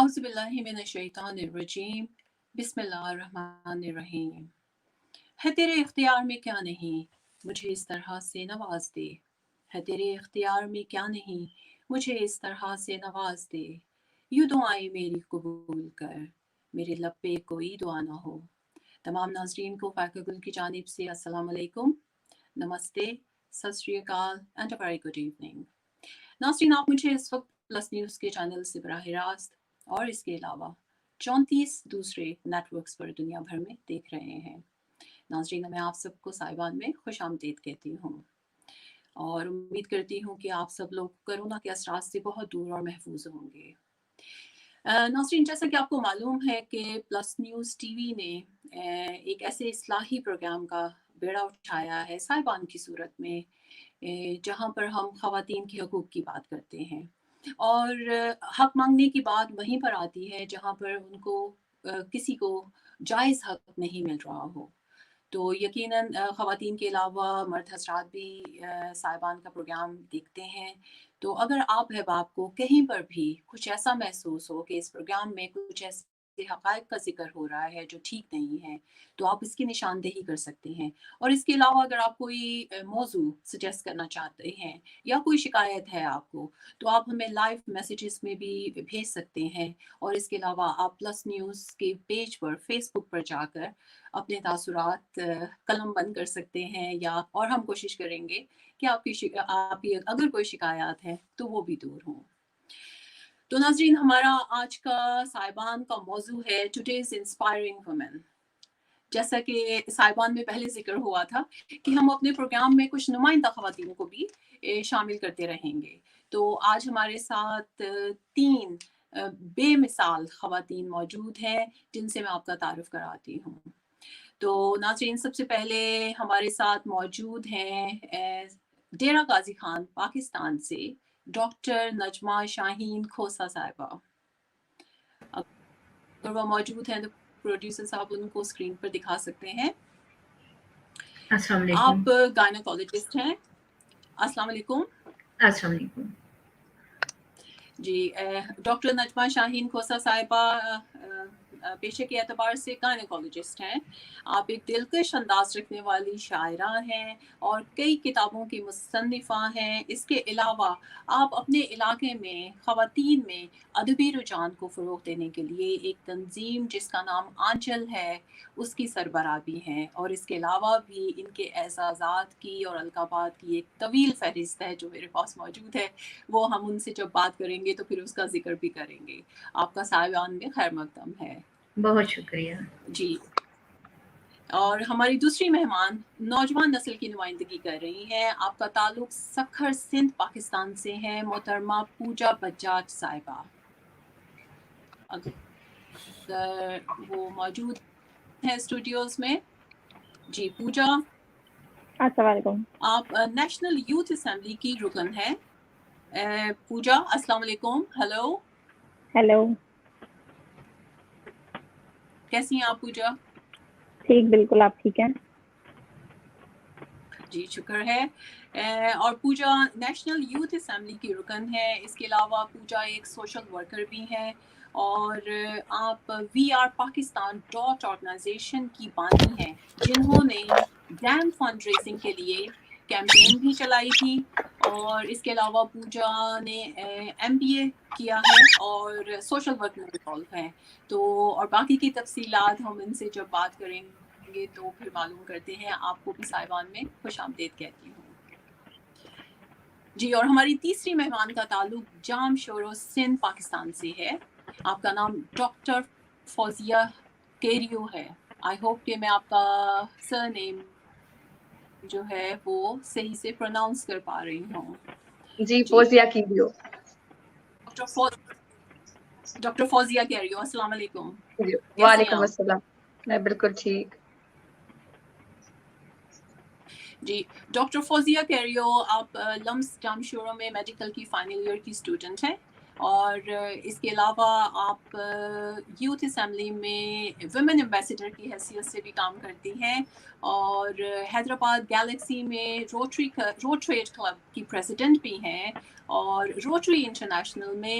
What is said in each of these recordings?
اعوذ باللہ من الشیطان الرجیم بسم اللہ الرحمن الرحیم. ہے تیرے اختیار میں کیا نہیں مجھے اس طرح سے نواز دے. ہے تیرے اختیار میں کیا نہیں مجھے اس طرح سے نواز دے. یوں دعائیں میری قبول کر میرے لب پہ کوئی دعا نہ ہو. تمام ناظرین کو فائقہ گل کی جانب سے السلام علیکم، نمستے، ست شری اکال and a very good evening. ناظرین، آپ مجھے اس وقت پلس نیوز کے چینل سے براہ راست اور اس کے علاوہ 34 دوسرے نیٹ ورکس پر دنیا بھر میں دیکھ رہے ہیں. ناظرین، میں آپ سب کو سائبان میں خوش آمدید کہتی ہوں اور امید کرتی ہوں کہ آپ سب لوگ کرونا کے اثرات سے بہت دور اور محفوظ ہوں گے. ناظرین، جیسا کہ آپ کو معلوم ہے کہ پلس نیوز ٹی وی نے ایک ایسے اصلاحی پروگرام کا بیڑا اٹھایا ہے سائبان کی صورت میں، جہاں پر ہم خواتین کے حقوق کی بات کرتے ہیں اور حق مانگنے کی بات وہیں پر آتی ہے جہاں پر ان کو کسی کو جائز حق نہیں مل رہا ہو. تو یقیناً خواتین کے علاوہ مرد حضرات بھی صاحبان کا پروگرام دیکھتے ہیں. تو اگر آپ احباب کو کہیں پر بھی کچھ ایسا محسوس ہو کہ اس پروگرام میں کچھ ایسے حقائق کا ذکر ہو رہا ہے جو ٹھیک نہیں ہے تو آپ اس کی نشاندہی کر سکتے ہیں. اور اس کے علاوہ اگر آپ کوئی موضوع سجیسٹ کرنا چاہتے ہیں یا کوئی شکایت ہے آپ کو تو آپ ہمیں لائیو میسیجز میں بھی بھیج سکتے ہیں. اور اس کے علاوہ آپ پلس نیوز کے پیج پر فیس بک پر جا کر اپنے تاثرات قلم بند کر سکتے ہیں یا اور ہم کوشش کریں گے کہ آپ کی اگر کوئی شکایات ہے تو وہ بھی دور ہوں. تو ناظرین، ہمارا آج کا صاحبان کا موضوع ہے ٹوڈیز انسپائرنگ وومن. جیسا کہ صاحبان میں پہلے ذکر ہوا تھا کہ ہم اپنے پروگرام میں کچھ نمائندہ خواتین کو بھی شامل کرتے رہیں گے. تو آج ہمارے ساتھ 3 بے مثال خواتین موجود ہیں جن سے میں آپ کا تعارف کراتی ہوں. تو ناظرین، سب سے پہلے ہمارے ساتھ موجود ہیں ڈیرہ غازی خان پاکستان سے ڈاکٹر نجمہ شاہین کھوسہ صاحبہ. اگر وہ موجود ہیں تو پروڈیوسر صاحب ان کو اسکرین پر دکھا سکتے ہیں. السلام علیکم. آپ گائنیکولوجسٹ ہیں. السلام علیکم. السلام علیکم. جی، ڈاکٹر نجمہ شاہین کھوسہ صاحبہ پیشے کے اعتبار سے گائنیکولوجسٹ ہیں. آپ ایک دلکش انداز رکھنے والی شاعرہ ہیں اور کئی کتابوں کی مصنفہ ہیں. اس کے علاوہ آپ اپنے علاقے میں خواتین میں ادبی رجحان کو فروغ دینے کے لیے ایک تنظیم جس کا نام آنچل ہے اس کی سربراہ بھی ہیں. اور اس کے علاوہ بھی ان کے اعزازات کی اور القابات کی ایک طویل فہرست ہے جو میرے پاس موجود ہے. وہ ہم ان سے جب بات کریں گے تو پھر اس کا ذکر بھی کریں گے. آپ کا صاحبان میں خیر مقدم ہے. بہت شکریہ. جی، اور ہماری دوسری مہمان نوجوان نسل کی نمائندگی کر رہی ہیں. آپ کا تعلق سکھر سندھ پاکستان سے ہے، محترمہ پوجا بجاج صاحبہ. اگر وہ موجود ہیں اسٹوڈیوز میں. جی پوجا، السلام علیکم. آپ نیشنل یوتھ اسمبلی کی رکن ہیں. پوجا، السلام علیکم. ہیلو. ہیلو. کیسی ہیں آپ پوجا؟ ٹھیک، بالکل. آپ ٹھیک ہیں؟ جی شکر ہے. اور پوجا نیشنل یوتھ اسمبلی کی رکن ہے. اس کے علاوہ پوجا ایک سوشل ورکر بھی ہیں اور آپ وی آر پاکستان آرگنائزیشن کی بانی ہیں جنہوں نے ڈیم فنڈ ریزنگ کے لیے کیمپین بھی چلائی تھی. اور اس کے علاوہ پوجا نے ایم بی اے کیا ہے اور سوشل ورک میں انوالو ہیں. تو اور باقی کی تفصیلات ہم ان سے جب بات کریں گے تو پھر معلوم کرتے ہیں. آپ کو بھی صاحبان میں خوش آمدید کہتی ہوں. جی، اور ہماری تیسری مہمان کا تعلق جام شورو سندھ پاکستان سے ہے. آپ کا نام ڈاکٹر فوزیہ کیریو ہے. آئی ہوپ کہ میں آپ کا سر نیم جو ہے وہ صحیح سے پروناؤنس کر پا رہی ہوں. جی فوزیہ کیریو. ڈاکٹر فوزیہ کیریو، السلام علیکم. وعلیکم السلام. میں بالکل ٹھیک. جی ڈاکٹر فوزیہ کیریو، آپ لمس جامشورو میں میڈیکل کی فائنل ایئر کی اسٹوڈنٹ ہیں. اور اس کے علاوہ آپ یوتھ اسمبلی میں ویمن ایمبیسیڈر کی حیثیت سے بھی کام کرتی ہیں، اور حیدرآباد گیلیکسی میں روٹریٹ کلب کی پریزیڈنٹ بھی ہیں، اور روٹری انٹرنیشنل میں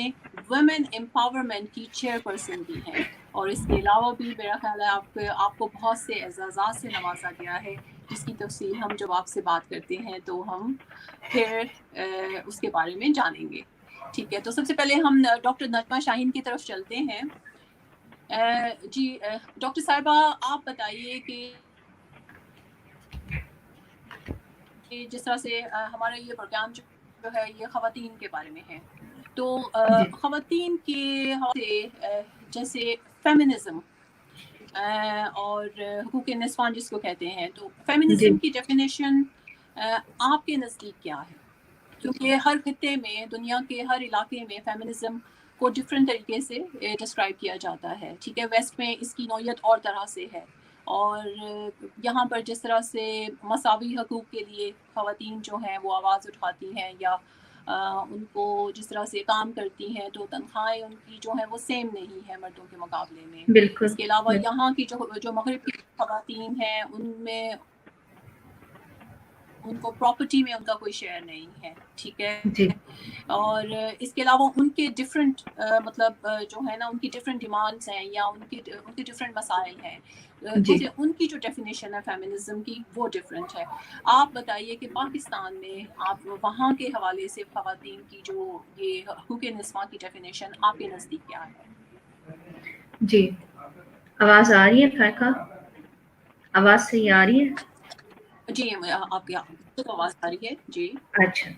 ویمن امپاورمنٹ کی چیئر پرسن بھی ہیں، اور اس کے علاوہ بھی میرا خیال ہے آپ کو بہت سے اعزازات سے نوازا گیا ہے، جس کی تفصیل ہم جب آپ سے بات کرتے ہیں تو ہم پھر اس کے بارے میں جانیں گے. ٹھیک ہے، تو سب سے پہلے ہم ڈاکٹر نجمہ شاہین کی طرف چلتے ہیں. جی ڈاکٹر صاحبہ، آپ بتائیے کہ جس طرح سے ہمارا یہ پروگرام جو ہے یہ خواتین کے بارے میں ہے، تو جی خواتین کے حوالے سے جیسے فیمنزم اور حقوق نسوان جس کو کہتے ہیں، تو جی فیمنزم کی ڈیفینیشن آپ کے نزدیک کیا ہے؟ کیونکہ ہر خطے میں، دنیا کے ہر علاقے میں فیمنزم کو ڈفرینٹ طریقے سے ڈسکرائب کیا جاتا ہے. ٹھیک ہے، ویسٹ میں اس کی نوعیت اور طرح سے ہے، اور یہاں پر جس طرح سے مساوی حقوق کے لیے خواتین جو ہیں وہ آواز اٹھاتی ہیں، یا ان کو جس طرح سے کام کرتی ہیں تو تنخواہیں ان کی جو ہیں وہ سیم نہیں ہے مردوں کے مقابلے میں. بالکل اس کے علاوہ یہاں کی جو مغرب کی خواتین ہیں ان میں ان کو پراپرٹی میں ان کا کوئی شیئر نہیں ہے. ٹھیک ہے، جی اور اس کے علاوہ ان کے ڈفرینٹ مطلب جو ہے نا ان کی ڈفرینٹ ڈیمانڈس ہیں، یا ان کے ڈفرینٹ مسائل ہیں، جی جیسے ان کی جو ڈیفینیشن ہے فیمنزم کی وہ ڈفرینٹ ہے. آپ بتائیے کہ پاکستان میں آپ وہاں کے حوالے سے خواتین کی جو یہ حقوق نسواں کی ڈیفینیشن آپ کے نزدیک کیا ہے؟ جی آواز آ رہی ہے فائقہ؟ آواز صحیح آ رہی ہے؟ جی آپ کی آواز آ رہی ہے. جی اچھا،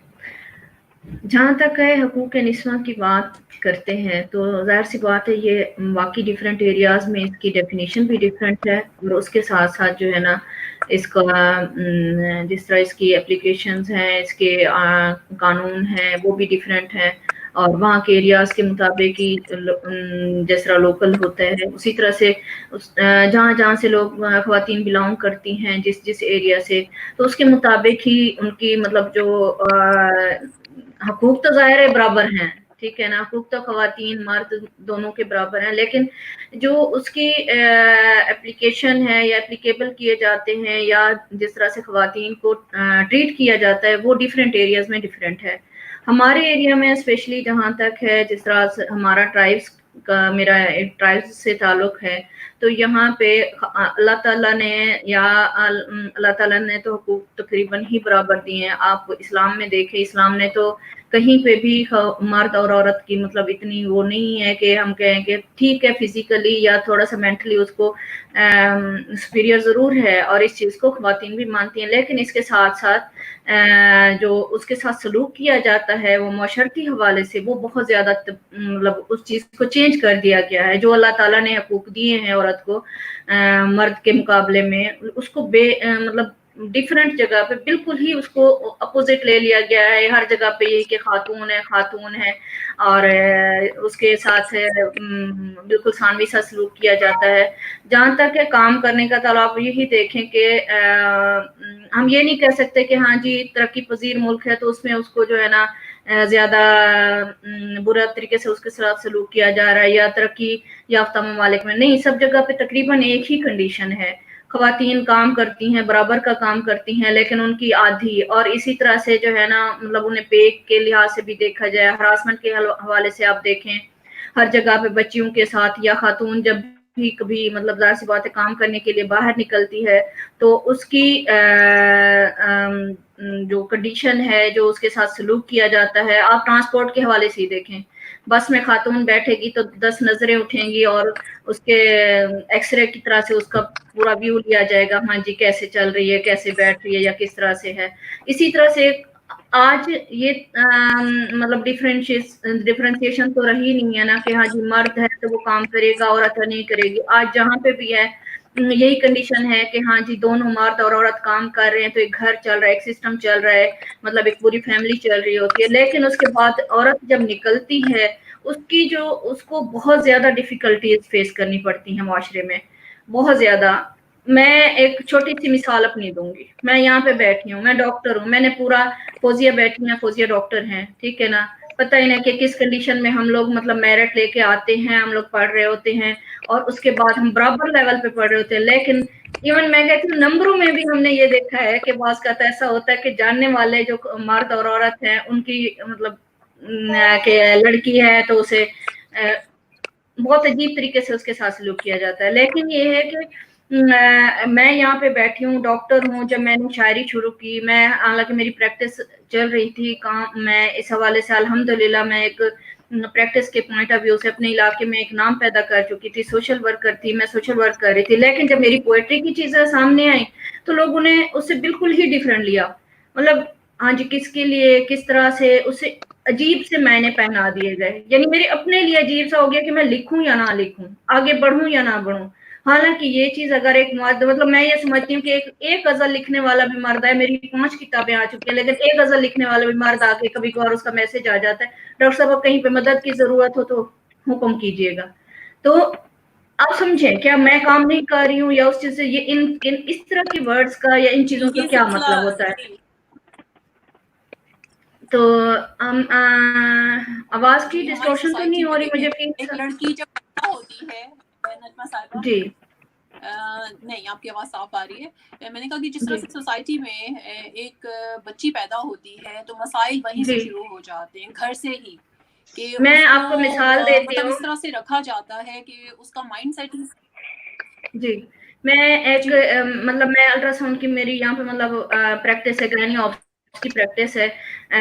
جہاں تک ہے حقوق نسواں کی بات کرتے ہیں تو ظاہر سی بات ہے یہ واقعی ڈفرینٹ ایریاز میں اس کی ڈیفینیشن بھی ڈفرینٹ ہے، اور اس کے ساتھ ساتھ جو ہے نا اس کا جس طرح اس کی اپلیکیشنز ہیں، اس کے قانون ہیں وہ بھی ڈفرینٹ ہیں، اور وہاں کے ایریاز کے مطابق ہی جس طرح لوکل ہوتا ہے اسی طرح سے جہاں جہاں سے لوگ خواتین بلانگ کرتی ہیں جس ایریا سے، تو اس کے مطابق ہی ان کی مطلب جو حقوق تو ظاہر ہے برابر ہیں، ٹھیک ہے نا، حقوق تو خواتین مرد دونوں کے برابر ہیں، لیکن جو اس کی اپلیکیشن ہے یا اپلیکیبل کیے جاتے ہیں یا جس طرح سے خواتین کو ٹریٹ کیا جاتا ہے وہ ڈیفرنٹ ایریاز میں ڈیفرنٹ ہے. ہمارے ایریا میں اسپیشلی جہاں تک ہے جس طرح سے ہمارا ٹرائبس کا میرا ٹرائبس سے تعلق ہے، تو یہاں پہ اللہ تعالیٰ نے یا اللہ تعالیٰ نے تو حقوق تقریباً ہی برابر دیے ہیں. آپ اسلام میں دیکھیں، اسلام نے تو کہیں پہ بھی مرد اور عورت کی مطلب اتنی وہ نہیں ہے کہ ہم کہیں کہ ٹھیک ہے فزیکلی یا تھوڑا سا مینٹلی اس کو سپیریئر ضرور ہے، اور اس چیز کو خواتین بھی مانتی ہیں، لیکن اس کے ساتھ ساتھ جو اس کے ساتھ سلوک کیا جاتا ہے وہ معاشرتی حوالے سے وہ بہت زیادہ مطلب اس چیز کو چینج کر دیا گیا ہے. جو اللہ تعالیٰ نے حقوق دیے ہیں عورت کو مرد کے مقابلے میں، اس کو مطلب ڈفرینٹ جگہ پہ بالکل ہی اس کو اپوزٹ لے لیا گیا ہے. ہر جگہ پہ یہ کہ خاتون ہے اور اس کے ساتھ بالکل ثانوی سا سلوک کیا جاتا ہے. جہاں تک ہے کام کرنے کا تعلق، آپ یہی دیکھیں کہ ہم یہ نہیں کہہ سکتے کہ ہاں جی ترقی پذیر ملک ہے تو اس میں اس کو جو ہے نا زیادہ برا طریقے سے اس کے ساتھ سلوک کیا جا رہا ہے، یا ترقی یافتہ ممالک میں نہیں، سب جگہ پہ تقریباً ایک ہی کنڈیشن ہے. خواتین کام کرتی ہیں، برابر کا کام کرتی ہیں، لیکن ان کی آدھی، اور اسی طرح سے جو ہے نا مطلب انہیں پے کے لحاظ سے بھی دیکھا جائے، ہراسمنٹ کے حوالے سے آپ دیکھیں ہر جگہ پہ بچیوں کے ساتھ، یا خاتون جب بھی کبھی مطلب ظاہر سی بات ہے کام کرنے کے لیے باہر نکلتی ہے تو اس کی جو کنڈیشن ہے، جو اس کے ساتھ سلوک کیا جاتا ہے، آپ ٹرانسپورٹ کے حوالے سے ہی دیکھیں، بس میں خاتون بیٹھے گی تو 10 نظریں اٹھیں گی اور اس کے ایکس رے کی طرح سے اس کا پورا ویو لیا جائے گا، ہاں جی کیسے چل رہی ہے، کیسے بیٹھ رہی ہے، یا کس طرح سے ہے. اسی طرح سے آج یہ مطلب ڈفرینشیشن تو رہی نہیں ہے نا کہ ہاں جی مرد ہے تو وہ کام کرے گا، عورت نہیں کرے گی. آج جہاں پہ بھی ہے یہی کنڈیشن ہے کہ ہاں جی دونوں مرد اور عورت کام کر رہے ہیں تو ایک گھر چل رہا ہے، ایک سسٹم چل رہا ہے، مطلب ایک پوری فیملی چل رہی ہوتی ہے. لیکن اس کے بعد عورت جب نکلتی ہے اس کو بہت زیادہ ڈیفیکلٹیز فیس کرنی پڑتی ہیں معاشرے میں، بہت زیادہ. میں ایک چھوٹی سی مثال اپنی دوں گی. میں یہاں پہ بیٹھی ہوں، میں ڈاکٹر ہوں، میں نے پورا فوزیہ بیٹھی ہیں، فوزیہ ڈاکٹر ہیں، ٹھیک ہے نا. پتہ ہی نہیں کہ کس کنڈیشن میں ہم لوگ مطلب میرٹ لے کے آتے ہیں, ہم لوگ پڑھ رہے ہوتے ہیں اور اس کے بعد ہم برابر لیول پہ پڑھ رہے ہوتے ہیں. لیکن ایون میں کہتی ہوں نمبروں میں بھی ہم نے یہ دیکھا ہے کہ بعض کا ایسا ہوتا ہے کہ جاننے والے جو مرد اور عورت ہیں ان کی مطلب کہ لڑکی ہے تو اسے بہت عجیب طریقے سے اس کے ساتھ سلوک کیا جاتا ہے. لیکن یہ ہے کہ میں یہاں پہ بیٹھی ہوں, ڈاکٹر ہوں. جب میں نے شاعری شروع کی, میں حالانکہ میری پریکٹس چل رہی تھی کام, میں اس حوالے سے الحمدللہ میں ایک پریکٹس کے پوائنٹ آف ویو سے اپنے علاقے میں ایک نام پیدا کر چکی تھی, سوشل ورکر تھی, میں سوشل ورک کر رہی تھی. لیکن جب میری پوئٹری کی چیزیں سامنے آئیں تو لوگوں نے اس سے بالکل ہی ڈیفرنٹ لیا. مطلب ہاں جی کس کے لیے کس طرح سے اسے عجیب سے معنی پہنا دیے گئے. یعنی میرے اپنے لیے عجیب سا ہو گیا کہ میں لکھوں یا نہ لکھوں, آگے بڑھوں یا نہ بڑھوں. حالانکہ یہ چیز اگر ایک مرد, مطلب میں یہ سمجھتی ہوں کہ ایک غزل لکھنے والا بھی مرد ہے. میری 5 کتابیں آ چکی ہیں, لیکن ایک غزل لکھنے والا بھی مرد آ کے کبھی کبھار اس کا میسج آ جاتا ہے, ڈاکٹر صاحب کہیں پہ مدد کی ضرورت ہو تو حکم کیجیے گا. تو آپ سمجھیں کیا میں کام نہیں کر رہی ہوں یا اس چیز سے یہ ان اس طرح کی ورڈز کا یا ان چیزوں کا یہ کیا سلسلہ مطلب ہوتا ہے؟ جی تو آواز کی جی ہماری ڈسٹورشن تو سوسائٹی نہیں میں ہو رہی دیکھیں, مجھے ایک پلیز؟ لڑکی جب پیدا ہوتی ہے نجمہ صاحبہ, جی نہیں آپ کی آواز صاف آ رہی ہے. میں نے کہا کہ جس طرح جی سے سوسائٹی میں ایک بچی پیدا ہوتی ہے تو مسائل وہیں سے جی شروع ہو جاتے ہیں, گھر سے ہی, کہ میں اس آپ کو مثال دیتی مطلب ہوں. اس طرح سے رکھا جاتا ہے کہ اس کا مائنڈ سیٹ. جی میں ایک جی مطلب میں الٹرا ساؤنڈ کی میری یہاں پہ مطلب پریکٹس ہے, گرینی آپس کی پریکٹس ہے.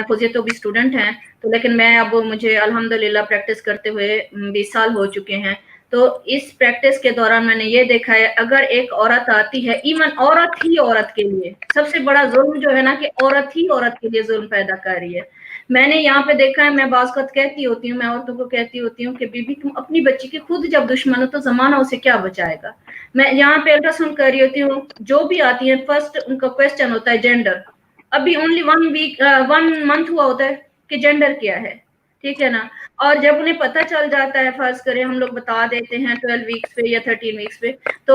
فوزیہ تو بھی اسٹوڈنٹ ہیں تو, لیکن میں اب مجھے الحمدللہ پریکٹس کرتے ہوئے 20 سال ہو چکے ہیں. تو اس پریکٹس کے دوران میں نے یہ دیکھا ہے, اگر ایک عورت آتی ہے, ایون عورت ہی عورت کے لیے سب سے بڑا ظلم جو ہے نا کہ عورت ہی عورت کے لیے ظلم پیدا کر رہی ہے. میں نے یہاں پہ دیکھا ہے, میں بعض وقت کہتی ہوتی ہوں, میں عورتوں کو کہتی ہوتی ہوں کہ بی بی تم اپنی بچی کی خود جب دشمن ہو تو زمانہ اسے کیا بچائے گا. میں یہاں پہ الٹرا ساؤنڈ کر رہی ہوتی ہوں, جو بھی آتی ہیں فرسٹ ان کا کوسچن ہوتا ہے جینڈر. ابھی اونلی 1 month ہوا ہوتا ہے کہ جینڈر کیا ہے, ٹھیک ہے نا. اور جب انہیں پتہ چل جاتا ہے, فرض کریں ہم لوگ بتا دیتے ہیں 12 ویکس پہ یا 13 ویکس پہ, تو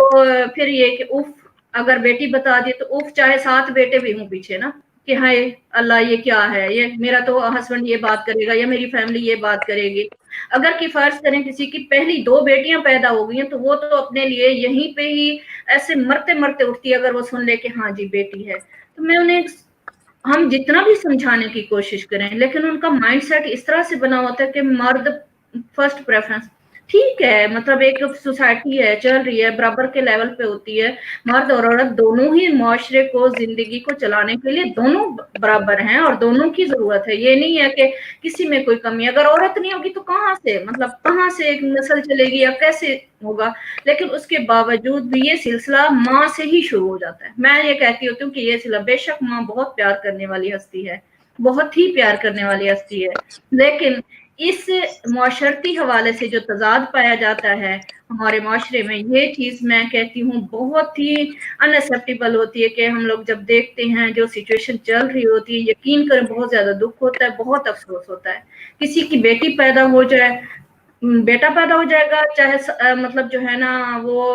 پھر یہ کہ اوف اگر بیٹی بتا دی تو اوف, چاہے 7 بیٹے بھی ہوں پیچھے نا کہ ہائے اللہ یہ کیا ہے, یہ میرا تو ہسبینڈ یہ بات کرے گا یا میری فیملی یہ بات کرے گی. اگر کہ فرض کریں کسی کی پہلی 2 بیٹیاں پیدا ہو گئی ہیں تو وہ تو اپنے لیے یہیں پہ ہی ایسے مرتے مرتے اٹھتی ہے اگر وہ سن لے کہ ہاں جی بیٹی ہے. تو میں انہیں ہم جتنا بھی سمجھانے کی کوشش کریں, لیکن ان کا مائنڈ سیٹ اس طرح سے بنا ہوتا ہے کہ مرد فرسٹ پریفرنس. ٹھیک ہے, مطلب ایک سوسائٹی ہے چل رہی ہے, برابر کے لیول پہ ہوتی ہے, مرد اور عورت دونوں ہی معاشرے کو زندگی کو چلانے کے لیے دونوں برابر ہیں اور دونوں کی ضرورت ہے. یہ نہیں ہے کہ کسی میں کوئی کمی ہے. اگر عورت نہیں ہوگی تو کہاں سے, مطلب کہاں سے ایک نسل چلے گی یا کیسے ہوگا. لیکن اس کے باوجود بھی یہ سلسلہ ماں سے ہی شروع ہو جاتا ہے. میں یہ کہتی ہوتی ہوں کہ یہ سلسلہ, بے شک ماں بہت پیار کرنے والی ہستی ہے, بہت ہی پیار کرنے والی ہستی ہے, لیکن اس معاشرتی حوالے سے جو تضاد پایا جاتا ہے ہمارے معاشرے میں, یہ چیز میں کہتی ہوں بہت ہی اناسیپٹیبل ہوتی ہے. کہ ہم لوگ جب دیکھتے ہیں جو سچویشن چل رہی ہوتی ہے, یقین کریں بہت زیادہ دکھ ہوتا ہے, بہت افسوس ہوتا ہے. کسی کی بیٹی پیدا ہو جائے, بیٹا پیدا ہو جائے گا, چاہے مطلب جو ہے نا وہ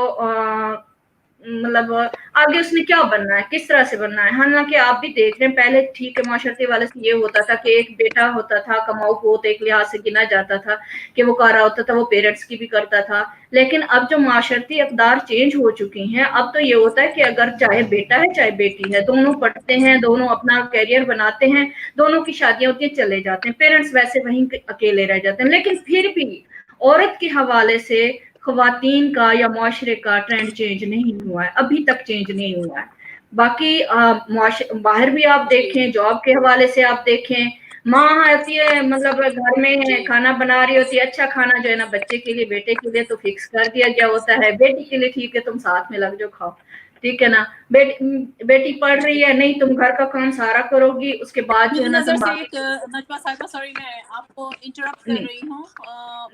مطلب آگے اس نے کیا بننا ہے, کس طرح سے بننا ہے. حالانکہ آپ بھی دیکھ رہے ہیں پہلے ٹھیک ہے معاشرتی والے سے یہ ہوتا تھا کہ ایک بیٹا ہوتا تھا, کماؤ پوت ایک لحاظ سے گنا جاتا تھا کہ وہ کارا ہوتا تھا, وہ پیرنٹس کی بھی کرتا تھا. لیکن اب جو معاشرتی اقدار چینج ہو چکی ہیں, اب تو یہ ہوتا ہے کہ اگر چاہے بیٹا ہے چاہے بیٹی ہے, دونوں پڑھتے ہیں, دونوں اپنا کیریئر بناتے ہیں, دونوں کی شادیاں ہوتی ہیں, چلے جاتے ہیں, پیرنٹس ویسے وہیں اکیلے رہ جاتے ہیں. لیکن پھر بھی عورت کے حوالے سے خواتین کا یا معاشرے کا ٹرینڈ چینج نہیں ہوا ہے, ابھی تک چینج نہیں ہوا ہے. باقی باہر بھی آپ جی دیکھیں, جاب کے حوالے سے آپ دیکھیں, ماں آتی ہے مطلب گھر میں جی کھانا بنا رہی ہوتی ہے, اچھا کھانا جو ہے نا بچے کے لیے بیٹے کے لیے تو فکس کر دیا گیا ہوتا ہے, بیٹی کے لیے ٹھیک ہے تم ساتھ میں لگ جاؤ کھاؤ, ٹھیک ہے نا. بیٹی پڑھ جی. رہی ہے, نہیں تم گھر کا کام سارا کرو گی, اس کے بعد جو ہے میری نا نظر تم سے باقی ایک نجمہ صاحبہ, سوری میں آپ کو انٹرپٹ کر نہیں. رہی ہوں,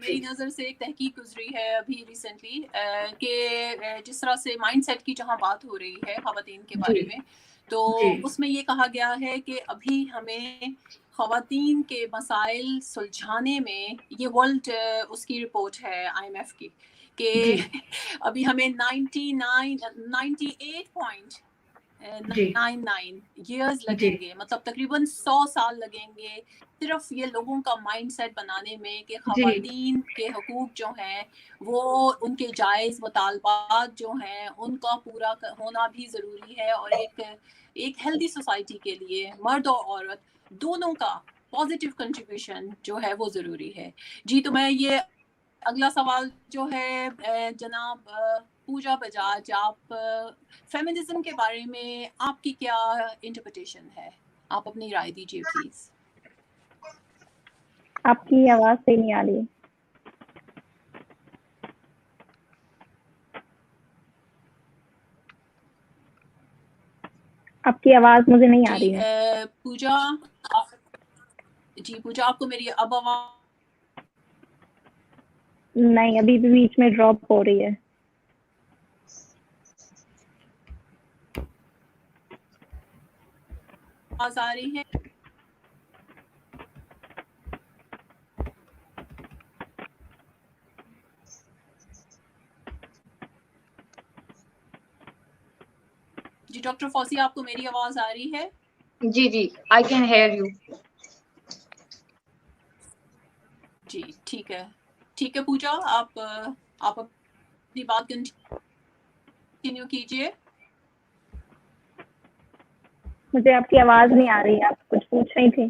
میری جی نظر سے ایک تحقیق گزری ہے ابھی ریسنٹلی کہ جس طرح سے مائنڈ سیٹ کی جہاں بات ہو رہی ہے خواتین کے جی بارے میں, تو جی اس میں یہ کہا گیا ہے کہ ابھی ہمیں خواتین کے مسائل سلجھانے میں, یہ ورلڈ اس کی رپورٹ ہے IMF کی, کہ جی ابھی ہمیں 98 جی 99 years لگیں گے, مطلب تقریباً 100 سال لگیں گے صرف یہ لوگوں کا مائنڈ سیٹ بنانے میں کہ خواتین کے حقوق جو ہیں وہ ان کے جائز مطالبات جو ہیں ان کا پورا ہونا بھی ضروری ہے, اور ایک ہیلدی سوسائٹی کے لیے مرد اور عورت دونوں کا پازیٹیو کنٹریبیوشن جو ہے وہ ضروری ہے. جی تو میں یہ اگلا سوال جو ہے جناب پوجا بجاج, آپ فیمنزم کے بارے میں آپ کی کیا انٹرپریٹیشن ہے, آپ اپنی رائے دیجیے پلیز. آپ کی آواز صحیح نہیں آ رہی. آپ کی آواز مجھے نہیں آ رہی ہے. پوجا آپ کو میری اب آواز نہیں, ابھی بھی بیچ میں ڈراپ ہو رہی ہے. آواز آ رہی ہے؟ جی ڈاکٹر فوزیہ, آپ کو میری آواز آ رہی ہے؟ جی جی, آئی کین ہیئر یو. جی ٹھیک ہے پوجا, آپ اپنی بات کنٹینیو کیجیے. مجھے آپ کی آواز نہیں آ رہی ہے, آپ کچھ پوچھ رہی تھی.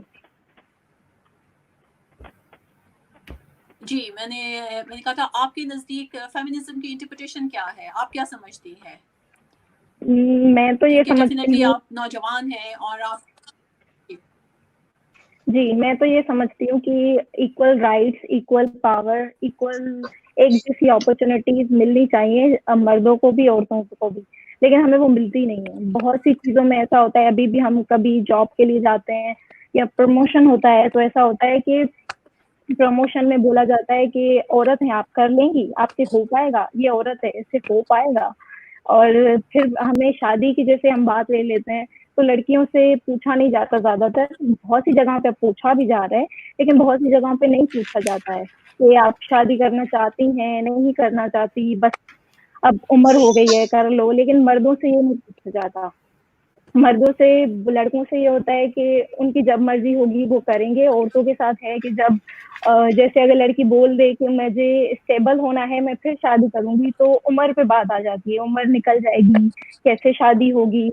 جی میں نے کہا تھا آپ کے نزدیک فیمنزم کی انٹرپریٹیشن کیا ہے, آپ کیا سمجھتی ہیں؟ میں تو یہ سمجھتی ڈیفینیٹلی ہوں, آپ نوجوان ہیں اور آپ جی میں تو یہ سمجھتی ہوں کہ equal rights, equal power, equal ایک جیسی اپرچونیٹیز ملنی چاہیے مردوں کو بھی عورتوں کو بھی, لیکن ہمیں وہ ملتی نہیں ہے. بہت سی چیزوں میں ایسا ہوتا ہے, ابھی بھی ہم کبھی جاب کے لیے جاتے ہیں یا پروموشن ہوتا ہے تو ایسا ہوتا ہے کہ پروموشن میں بولا جاتا ہے کہ عورت ہے, آپ کر لیں گی, آپ سے ہو پائے گا, یہ عورت ہے, اس سے ہو پائے گا. اور پھر ہمیں شادی کی جیسے ہم بات لے لیتے ہیں تو لڑکیوں سے پوچھا نہیں جاتا, زیادہ تر بہت سی جگہوں پہ پوچھا بھی جا رہا ہے لیکن بہت سی جگہوں پہ نہیں پوچھا جاتا ہے کہ آپ شادی کرنا چاہتی ہیں نہیں کرنا چاہتی, بس اب عمر ہو گئی ہے کر لو. لیکن مردوں سے یہ نہیں پوچھا جاتا. مردوں سے, لڑکوں سے یہ ہوتا ہے کہ ان کی جب مرضی ہوگی وہ کریں گے. عورتوں کے ساتھ ہے کہ جب جیسے اگر لڑکی بول دے کہ مجھے اسٹیبل ہونا ہے, میں پھر شادی کروں گی, تو عمر پہ بات آ جاتی ہے, عمر نکل جائے گی, کیسے شادی ہوگی,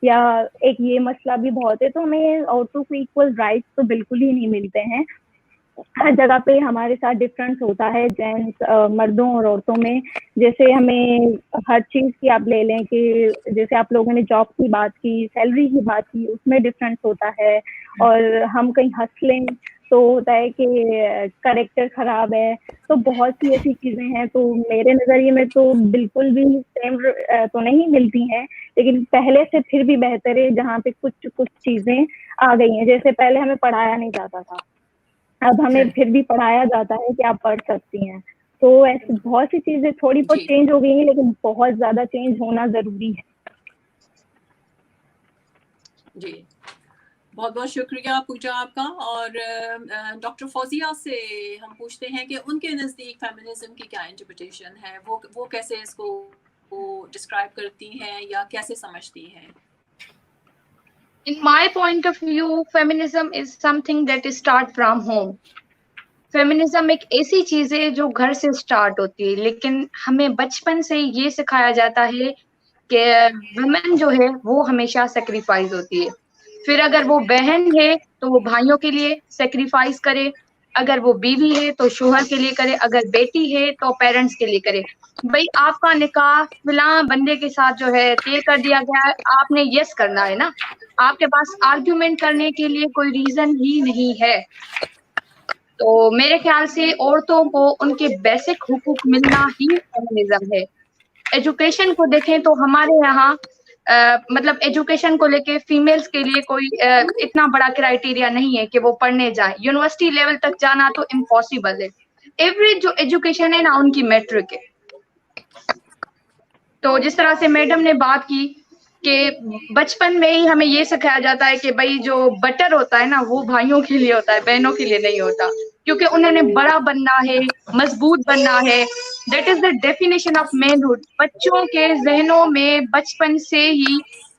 یا ایک یہ مسئلہ بھی بہت ہے. تو ہمیں عورتوں کو ایکول رائٹس تو بالکل ہی نہیں ملتے ہیں. ہر جگہ پہ ہمارے ساتھ ڈفرینس ہوتا ہے جینس مردوں اور عورتوں میں. جیسے ہمیں ہر چیز کی آپ لے لیں کہ جیسے آپ لوگوں نے جاب کی بات کی, سیلری کی بات کی, اس میں ڈفرینس ہوتا ہے. اور ہم کہیں ہنس لیں تو ہوتا ہے کہ کریکٹر خراب ہے. تو بہت سی ایسی چیزیں ہیں. تو میرے نظریے میں تو بالکل بھی سیم تو نہیں ملتی ہیں, لیکن پہلے سے پھر بھی بہتر ہے جہاں پہ کچھ چیزیں آ گئی ہیں. جیسے پہلے ہمیں پڑھایا نہیں جاتا تھا, اب ہمیں پھر بھی پڑھایا جاتا ہے کہ آپ پڑھ سکتی ہیں. تو ایسے بہت سی چیزیں تھوڑی بہت جی چینج ہو گئی ہیں, لیکن بہت زیادہ چینج ہونا ضروری ہے. جی بہت بہت شکریہ پوجا آپ کا. اور ڈاکٹر فوزیہ سے ہم پوچھتے ہیں کہ ان کے نزدیک فیمنزم کی کیا انٹرپریٹیشن ہے, وہ کیسے اس کو ڈسکرائب کرتی ہیں یا کیسے سمجھتی ہیں؟ In my point of view, feminism is something that start from home. Feminism ایک ایسی چیز ہے جو گھر سے اسٹارٹ ہوتی ہے, لیکن ہمیں بچپن سے یہ سکھایا جاتا ہے کہ ویمن جو ہے وہ ہمیشہ سیکریفائز ہوتی ہے. پھر اگر وہ بہن ہے تو وہ بھائیوں کے لیے سیکریفائز کرے, اگر وہ بیوی ہے تو شوہر کے لیے کرے, اگر بیٹی ہے تو پیرنٹس کے لیے کرے. بھائی آپ کا نکاح فلاں بندے کے ساتھ جو ہے طے کر دیا گیا ہے, آپ نے یس کرنا ہے نا. آپ کے پاس آرگیومنٹ کرنے کے لیے کوئی ریزن ہی نہیں ہے. تو میرے خیال سے عورتوں کو ان کے بیسک حقوق ملنا ہی فیمنزم ہے. ایجوکیشن کو دیکھیں تو ہمارے یہاں مطلب ایجوکیشن کو لے کے فیمیلز کے لیے کوئی اتنا بڑا کرائٹیریا نہیں ہے کہ وہ پڑھنے جائیں. یونیورسٹی لیول تک جانا تو امپاسبل ہے. ایوریج جو ایجوکیشن ہے نا ان کی میٹرک ہے. تو جس طرح سے میڈم نے بات کی کہ بچپن میں ہی ہمیں یہ سکھایا جاتا ہے کہ بھائی جو بٹر ہوتا ہے نا وہ بھائیوں کے لیے ہوتا ہے, بہنوں کے لیے نہیں ہوتا, کیونکہ انہوں نے بڑا بننا ہے, مضبوط بننا ہے. That is the definition of manhood. بچوں کے ذہنوں میں بچپن سے ہی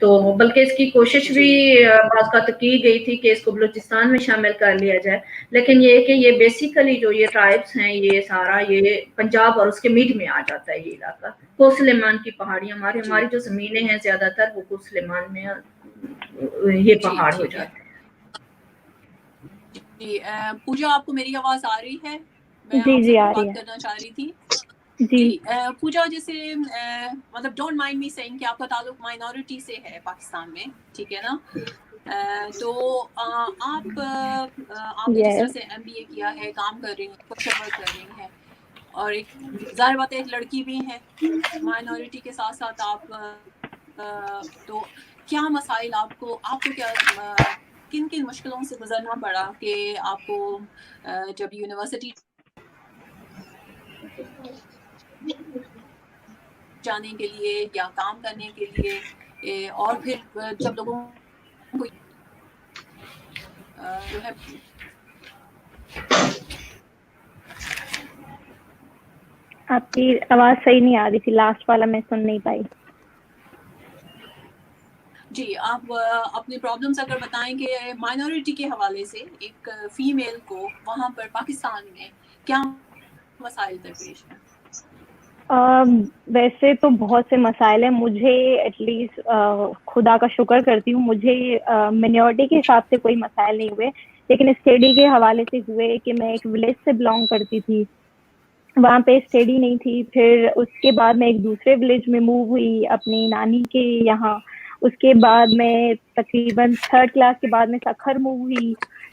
تو بلکہ اس کی کوشش بھی بعض کا تو کی گئی تھی کہ اس کو بلوچستان میں شامل کر لیا جائے، لیکن یہ کہ یہ بیسیکلی جو یہ ٹرائبس ہیں یہ سارا یہ پنجاب اور اس کے مڈ میں آ جاتا ہے یہ علاقہ، کوہ سلیمان کی پہاڑیاں، ہماری جو زمینیں ہیں زیادہ تر وہ کوہ سلیمان میں یہ پہاڑ ہو جاتے ہیں۔ جی پوجا، آپ کو میری آواز آ رہی ہے؟ میں جی آپ سے جی آ کچھ رہی بات ہے کرنا چاہ رہی تھی۔ جی پوجا، جیسے مطلب ڈونٹ مائنڈ می سیئنگ کہ آپ کا تعلق مائنورٹی سے ہے پاکستان میں، ٹھیک ہے نا؟ تو آپ نے جس طرح یس سے MBA کیا ہے، کام کر رہی ہیں، سوشل ورک کر رہی ہیں، اور ایک ظاہر بات ہے ایک لڑکی بھی ہیں مائنورٹی کے ساتھ ساتھ آپ، تو کیا مسائل آپ کو کیا کن مشکلوں سے گزرنا پڑا کہ آپ کو جب یونیورسٹی جانے کے لیے یا کام کرنے کے لیے، اور پھر جب لوگوں کو جو ہے آپ کی آواز صحیح نہیں آ رہی تھی، لاسٹ والا میں سن نہیں پائی۔ جی آپ اپنی پرابلمس اگر بتائیں کہ مائنورٹی کے حوالے سے ایک فیمیل کو وہاں پر پاکستان میں کیا مسائل درپیش ہیں؟ ویسے تو بہت سے مسائل ہیں، مجھے ایٹ لیسٹ خدا کا شکر کرتی ہوں مجھے مینورٹی کے حساب سے کوئی مسائل نہیں ہوئے، لیکن اسٹڈی کے حوالے سے ہوئے کہ میں ایک ولیج سے بلانگ کرتی تھی، وہاں پہ اسٹڈی نہیں تھی، پھر اس کے بعد میں ایک دوسرے ولیج میں موو ہوئی اپنی نانی کے یہاں، اس کے بعد میں تقریباً 3rd کلاس کے بعد میں سکھر موو ہوئی،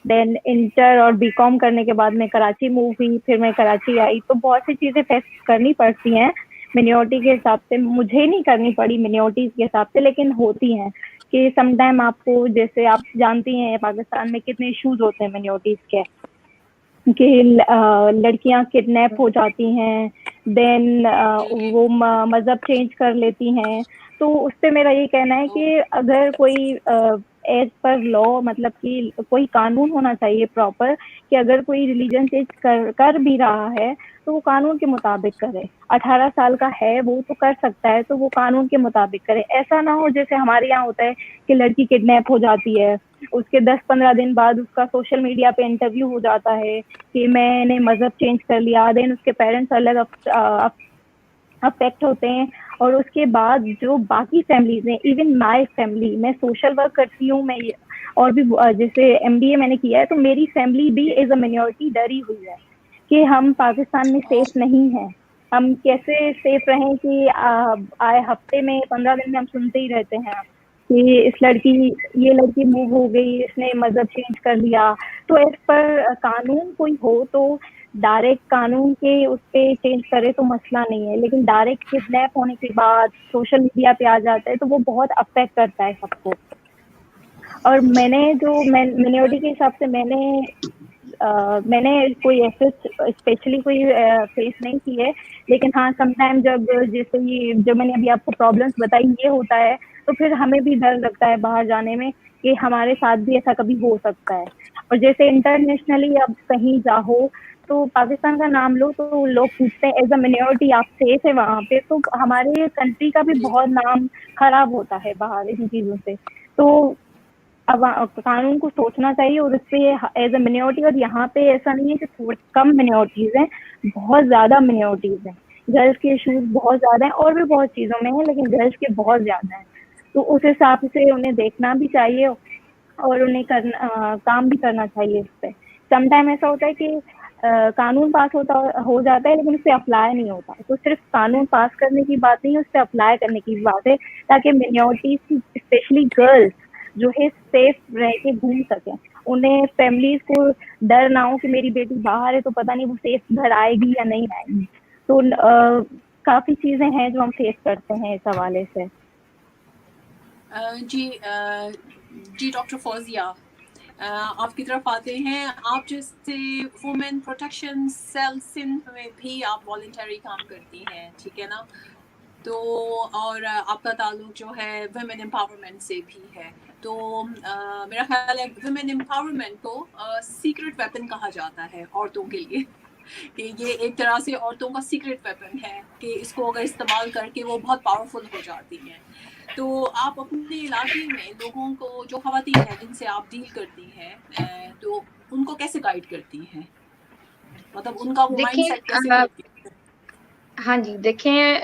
دین انٹر اور BCom کرنے کے بعد میں کراچی موو ہوئی، پھر میں کراچی آئی۔ تو بہت سی چیزیں فیس کرنی پڑتی ہیں مینورٹی کے حساب سے، مجھے نہیں کرنی پڑی مینورٹیز کے حساب سے، لیکن ہوتی ہیں کہ سم ٹائم آپ کو، جیسے آپ جانتی ہیں پاکستان میں کتنے ایشوز ہوتے ہیں مینورٹیز کے، کہ لڑکیاں کڈنیپ ہو جاتی ہیں، دین وہ مذہب چینج کر لیتی ہیں۔ تو اس پہ میرا یہ کہنا ہے کہ اگر کوئی ایز پر لا، مطلب کہ کوئی قانون ہونا چاہیے پراپر، کہ اگر کوئی ریلیجن چینج کر بھی رہا ہے تو وہ قانون کے مطابق کرے، 18 سال کا ہے وہ تو کر سکتا ہے، تو وہ قانون کے مطابق کرے، ایسا نہ ہو جیسے ہمارے یہاں ہوتا ہے کہ لڑکی کڈنیپ ہو جاتی ہے، اس کے 10-15 دن بعد اس کا سوشل میڈیا پہ انٹرویو ہو جاتا ہے کہ میں نے مذہب چینج کر لیا، دین اس کے پیرنٹس الگ افیکٹ ہوتے ہیں، اور اس کے بعد جو باقی فیملیز ہیں، ایون مائی فیملی، میں سوشل ورک کرتی ہوں، میں اور بھی جیسے MBA میں نے کیا ہے، تو میری فیملی بھی ایز اے مینورٹی ڈری ہوئی ہے کہ ہم پاکستان میں سیف نہیں ہیں، ہم کیسے سیف رہیں کہ آئے ہفتے میں 15 دن میں ہم سنتے ہی رہتے ہیں کہ یہ لڑکی موو ہو گئی، اس نے مذہب چینج کر لیا۔ تو ایز پر قانون کوئی ہو تو ڈائریکٹ قانون کے اس پہ چینج کرے تو مسئلہ نہیں ہے، لیکن ڈائریکٹ کڈنیپ ہونے کے بعد سوشل میڈیا پہ آ جاتا ہے تو وہ بہت افیکٹ کرتا ہے سب کو۔ اور میں نے جو مینورٹی کے حساب سے میں نے کوئی ایسے اسپیشلی کوئی فیس نہیں کی ہے، لیکن ہاں سم ٹائم جیسے یہ جو میں نے ابھی آپ کو پرابلمس بتائی یہ ہوتا ہے، تو پھر ہمیں بھی ڈر لگتا ہے باہر جانے میں کہ ہمارے ساتھ بھی ایسا کبھی ہو سکتا ہے۔ اور جیسے انٹرنیشنلی اب کہیں جاؤ تو پاکستان کا نام لو تو لوگ پوچھتے ہیں ایز اے مینورٹی آپ سیف ہے وہاں پہ، تو ہمارے کنٹری کا بھی بہت نام خراب ہوتا ہے باہر ان چیزوں سے۔ تو اب قانون کو سوچنا چاہیے، اور اس پہ ایز اے مینورٹی، اور یہاں پہ ایسا نہیں ہے کہ تھوڑی کم مینورٹیز ہیں، بہت زیادہ مینورٹیز ہیں، گرلس کے ایشوز بہت زیادہ ہیں، اور بھی بہت چیزوں میں ہیں لیکن گرلس کے بہت زیادہ ہیں۔ تو اس حساب سے انہیں دیکھنا بھی چاہیے اور انہیں کام بھی کرنا چاہیے اس پہ۔ سم ٹائم ایسا ہوتا ہے کہ قانون پاس ہو جاتا ہے لیکن اس پہ اپلائی نہیں ہوتا، تو صرف قانون پاس کرنے کی بات نہیں ہے، اس پہ اپلائی کرنے کی بات ہے، تاکہ مینورٹیز اسپیشلی گرلس جو ہے سیف رہ کے گھوم سکیں، انہیں فیملیز کو ڈر نہ ہو کہ میری بیٹی باہر ہے تو پتہ نہیں وہ سیف گھر آئے گی یا نہیں آئے گی۔ تو کافی چیزیں ہیں جو ہم فیس کرتے ہیں اس حوالے سے۔ جی ڈاکٹر فوزیہ، آپ کی طرف آتے ہیں۔ آپ جیسے وومن پروٹیکشن سیل سندھ میں بھی آپ والنٹری کام کرتی ہیں، ٹھیک ہے نا؟ تو اور آپ کا تعلق جو ہے ویمن امپاورمنٹ سے بھی ہے، تو میرا خیال ہے ویمن امپاورمنٹ کو سیکرٹ ویپن کہا جاتا ہے عورتوں کے لیے، کہ یہ ایک طرح سے عورتوں کا سیکرٹ ویپن ہے کہ اس کو اگر استعمال کر کے وہ بہت پاورفل ہو جاتی ہیں. تو آپ اپنے علاقے میں لوگوں کو، جو خواتین ہیں جن سے آپ ڈیل کرتی ہیں، تو ان کو کیسے گائیڈ کرتی ہیں؟ مطلب ان کا وہ مائنڈ سیٹ کیسے کرتی ہیں؟ ہاں جی، دیکھیں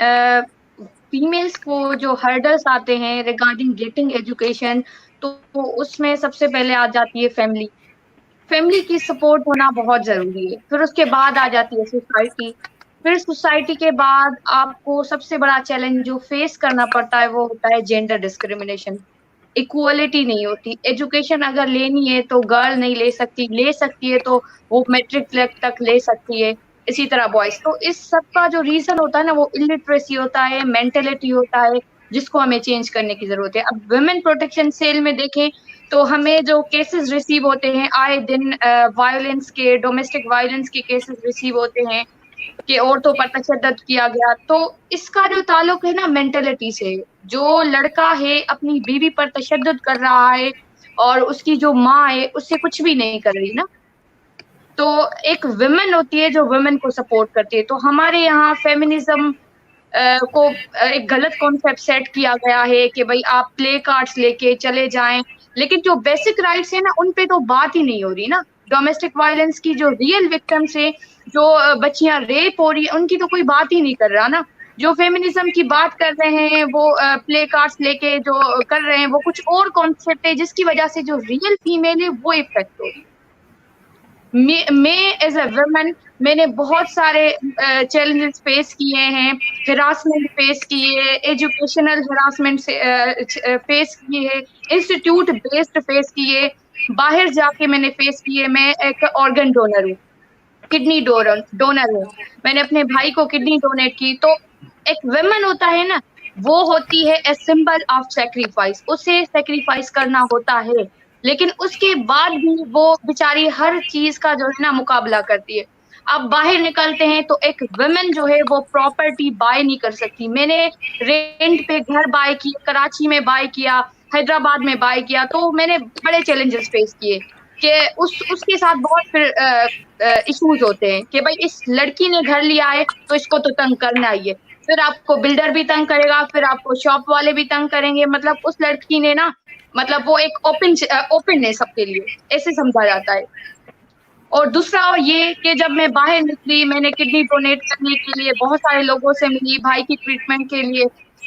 فیمیلز کو جو ہرڈلس آتے ہیں ریگارڈنگ گیٹنگ ایجوکیشن، تو اس میں سب سے پہلے آ جاتی ہے فیملی کی سپورٹ ہونا بہت ضروری ہے. پھر اس کے بعد آ جاتی ہے سوسائٹی. پھر سوسائٹی کے بعد آپ کو سب سے بڑا چیلنج جو فیس کرنا پڑتا ہے وہ ہوتا ہے جینڈر ڈسکریمنیشن. ایکوالٹی نہیں ہوتی. ایجوکیشن اگر لینی ہے تو گرل نہیں لے سکتی ہے تو وہ میٹرک تک لے سکتی ہے، اسی طرح بوائز. تو اس سب کا جو ریزن ہوتا ہے نا وہ الٹریسی ہوتا ہے، مینٹلٹی ہوتا ہے، جس کو ہمیں چینج کرنے کی ضرورت ہے. اب ویمن پروٹیکشن سیل میں دیکھیں تو ہمیں جو کیسز ریسیو ہوتے ہیں آئے دن وائلنس کے، ڈومیسٹک وائلنس کے کیسز ریسیو ہوتے ہیں کہ عورتوں پر تشدد کیا گیا. تو اس کا جو تعلق ہے نا مینٹلٹی سے. جو لڑکا ہے اپنی بیوی پر تشدد کر رہا ہے اور اس کی جو ماں ہے اس سے کچھ بھی نہیں کر رہی نا، تو ایک ویمن ہوتی ہے جو ویمن کو سپورٹ کرتی ہے. تو ہمارے یہاں فیمنزم کو ایک غلط کانسیپٹ سیٹ کیا گیا ہے کہ بھائی آپ پلے کارڈز لے کے چلے جائیں، لیکن جو بیسک رائٹس ہیں نا ان پہ تو بات ہی نہیں ہو رہی نا. ڈومیسٹک وائلنس کی جو ریئل وکٹمس ہیں، جو بچیاں ریپ ہو رہی ہیں، ان کی تو کوئی بات ہی نہیں کر رہا نا. جو فیمنزم کی بات کر رہے ہیں وہ پلے کارڈز لے کے جو کر رہے ہیں وہ کچھ اور کانسیپٹ ہے جس کی وجہ سے جو ریئل فیمیل ہے وہ افیکٹ ہو رہی ہے. میں ایز اے ویمن میں نے بہت سارے چیلنجز فیس کیے ہیں، ہراسمنٹ فیس کیے، ایجوکیشنل ہراسمنٹ فیس کیے ہیں، انسٹیٹیوٹ بیسڈ فیس کیے، باہر جا کے میں نے فیس کیے. میں ایک آرگن ڈونر ہوں، کڈنی ڈونر ہوں. میں نے اپنے بھائی کو کڈنی ڈونیٹ کی. تو ایک ویمن ہوتا ہے نا وہ ہوتی ہے اے سمبل آف سیکریفائس. اسے سیکریفائس کرنا ہوتا ہے، لیکن اس کے بعد بھی وہ بیچاری ہر چیز کا جو ہے نا مقابلہ کرتی ہے. اب باہر نکلتے ہیں تو ایک ویمن جو ہے وہ پراپرٹی بائی نہیں کر سکتی. میں نے رینٹ پہ گھر بائی کیا، کراچی میں بائی کیا، حیدرآباد میں بائی کیا. تو میں نے بڑے چیلنجز فیس کیے کہ اس کے ساتھ بہت پھر ایشوز ہوتے ہیں کہ بھائی اس لڑکی نے گھر لیا ہے تو اس کو تو تنگ کرنا ہی ہے. پھر آپ کو بلڈر بھی تنگ کرے گا، پھر آپ کو شاپ والے بھی تنگ کریں گے. مطلب اس لڑکی نے نا، مطلب وہ ایک اوپن ہے سب کے لیے، ایسے سمجھا جاتا ہے. اور دوسرا یہ کہ جب میں باہر نکلی، میں نے کڈنی ڈونیٹ کرنے کے لیے بہت سارے لوگوں سے ملی، بھائی کی ٹریٹمنٹ کے لیے.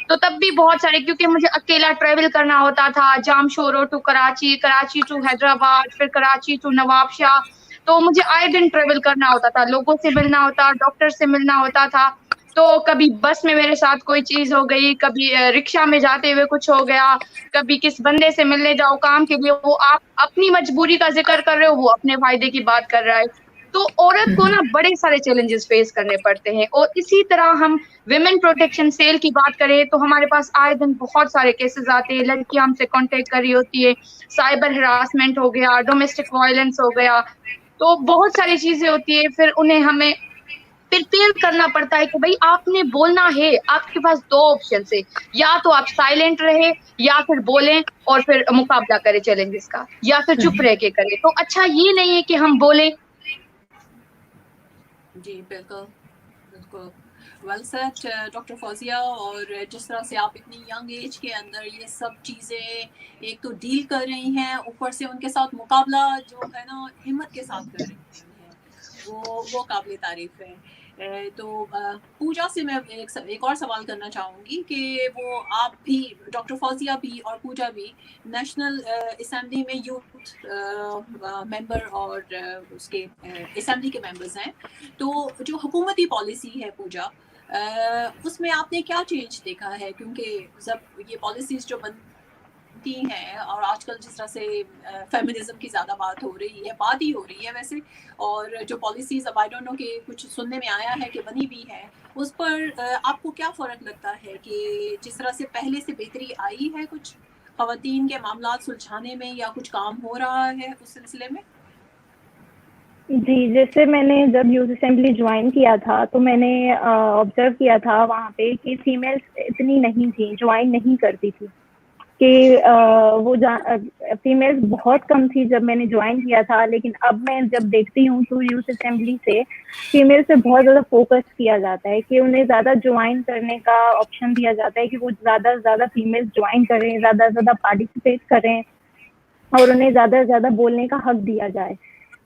تو تب بھی بہت سارے، کیونکہ مجھے اکیلا ٹریول کرنا ہوتا تھا، جام شورو ٹو کراچی، کراچی ٹو حیدرآباد، پھر کراچی ٹو نواب شاہ. تو مجھے آئے دن ٹریول کرنا ہوتا تھا، لوگوں سے ملنا ہوتا، ڈاکٹر سے ملنا ہوتا تھا. تو کبھی بس میں میرے ساتھ کوئی چیز ہو گئی، کبھی رکشہ میں جاتے ہوئے کچھ ہو گیا، کبھی کس بندے سے ملنے جاؤ کام کے لیے، وہ آپ اپنی مجبوری کا ذکر کر رہے ہو، وہ اپنے فائدے کی بات کر رہا ہے. تو عورت کو نا بڑے سارے چیلنجز فیس کرنے پڑتے ہیں. اور اسی طرح ہم ویمن پروٹیکشن سیل کی بات کریں تو ہمارے پاس آئے دن بہت سارے کیسز آتے ہیں. لڑکیاں ہم سے کانٹیکٹ کر رہی ہوتی ہے، سائبر ہراسمنٹ ہو گیا، ڈومیسٹک وائلنس ہو گیا. تو بہت ساری چیزیں ہوتی ہے. پھر انہیں ہمیں پریپیئر کرنا پڑتا ہے کہ بھائی آپ نے بولنا ہے. آپ کے پاس دو آپشن ہے، یا تو آپ سائلنٹ رہے یا پھر بولیں اور پھر مقابلہ کریں چیلنجز کا، یا پھر چپ رہ کے کریں. تو اچھا یہ نہیں ہے کہ ہم بولیں. جی بالکل بالکل، ویل سیٹ ڈاکٹر فوزیہ. اور جس طرح سے آپ اتنی ینگ ایج کے اندر یہ سب چیزیں ایک تو ڈیل کر رہی ہیں، اوپر سے ان کے ساتھ مقابلہ جو ہے نا ہمت کے ساتھ کر رہی ہیں، وہ قابل تعریف ہے. تو پوجا سے میں ایک اور سوال کرنا چاہوں گی کہ وہ آپ بھی، ڈاکٹر فوزیہ بھی اور پوجا بھی نیشنل اسمبلی میں یوتھ ممبر اور اس کے اسمبلی کے ممبرز ہیں. تو جو حکومتی پالیسی ہے پوجا، اس میں آپ نے کیا چینج دیکھا ہے؟ کیونکہ جب یہ پالیسیز جو بنتی ہیں، اور آج کل جس طرح سے فیمنزم کی زیادہ بات ہو رہی ہے ویسے، اور جو پالیسیز اب آئی ڈونٹ نو کہ کچھ سننے میں آیا ہے کہ بنی بھی ہے، اس پر آپ کو کیا فرق لگتا ہے کہ جس طرح سے پہلے سے بہتری آئی ہے کچھ خواتین کے معاملات سلجھانے میں، یا کچھ کام ہو رہا ہے اس سلسلے میں؟ جی، جیسے میں نے جب یوتھ اسمبلی جوائن کیا تھا تو میں نے آبزرو کیا تھا وہاں پہ کہ فیمیلز اتنی نہیں تھیں، جوائن نہیں کرتی تھی. کہ وہ فیمیلز بہت کم تھی جب میں نے جوائن کیا تھا، لیکن اب میں جب دیکھتی ہوں تو یوتھ اسمبلی سے فیمیل سے بہت زیادہ فوکس کیا جاتا ہے کہ انہیں زیادہ جوائن کرنے کا آپشن دیا جاتا ہے کہ وہ زیادہ سے زیادہ فیمیل جوائن کریں، زیادہ سے زیادہ پارٹیسپیٹ کریں اور انہیں زیادہ سے زیادہ بولنے کا حق دیا جائے.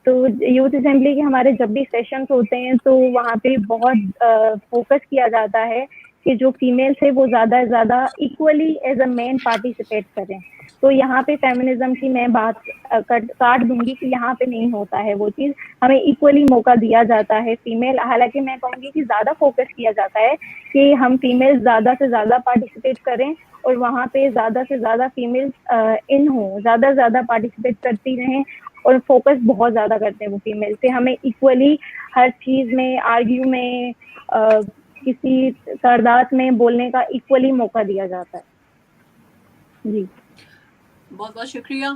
تو یوتھ اسمبلی کے ہمارے جب بھی سیشنز ہوتے ہیں تو وہاں پہ بہت فوکس کیا جاتا ہے کہ جو فیمیلس ہے وہ زیادہ سے زیادہ equally as a man participate کریں. تو یہاں پہ فیمنزم کی میں بات کاٹ دوں گی کہ یہاں پہ نہیں ہوتا ہے وہ چیز، ہمیں ایکولی موقع دیا جاتا ہے فیمیل. حالانکہ میں کہوں گی کہ زیادہ فوکس کیا جاتا ہے کہ ہم فیمیل زیادہ سے زیادہ پارٹیسپیٹ کریں اور وہاں پہ زیادہ سے زیادہ فیمیل ان ہوں، زیادہ سے زیادہ پارٹیسپیٹ کرتی رہیں اور فوکس بہت زیادہ کرتے ہیں وہ فیمیل سے. ہمیں ایکولی ہر چیز میں، آرگیو میں، کسی کردات میں بولنے کا ایکولی موقع دیا جاتا ہے. جی بہت بہت شکریہ.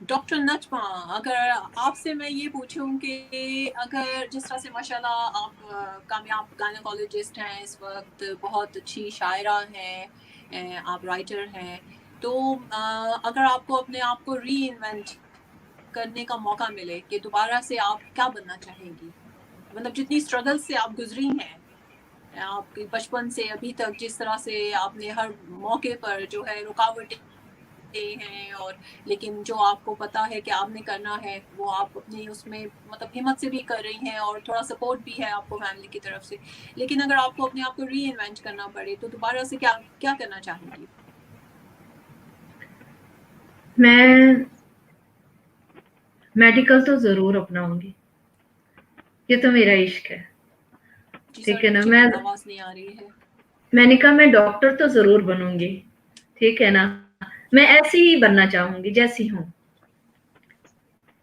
ڈاکٹر نجمہ، اگر آپ سے میں یہ پوچھوں کہ اگر جس طرح سے ماشاءاللہ آپ کامیاب گائنیکالوجسٹ ہیں، اس وقت بہت اچھی شاعرہ ہیں، آپ رائٹر ہیں، تو اگر آپ کو اپنے آپ کو ری انوینٹ کرنے کا موقع ملے کہ دوبارہ سے آپ کیا بننا چاہیں گی؟ مطلب جتنی اسٹرگل سے آپ گزری ہیں، آپ کے بچپن سے ابھی تک، جس طرح سے آپ نے ہر موقع پر جو ہے رکاوٹیں ہیں، اور لیکن جو آپ کو پتا ہے کہ آپ نے کرنا ہے وہ آپ اپنی اس میں مطلب ہمت سے بھی کر رہی ہیں اور تھوڑا سپورٹ بھی ہے آپ کو فیملی کی طرف سے. لیکن اگر آپ کو اپنے آپ کو ری انوینٹ کرنا پڑے تو دوبارہ سے کیا کرنا چاہیں گی؟ میں میڈیکل تو ضرور اپناؤں گی، یہ تو میرا عشق ہے. ٹھیک ہے نا، مجھے آواز نہیں آ رہی ہے. میں نے کہا میں ڈاکٹر تو ضرور بنوں گی. ٹھیک ہے نا، میں ایسی ہی بننا چاہوں گی جیسی ہوں،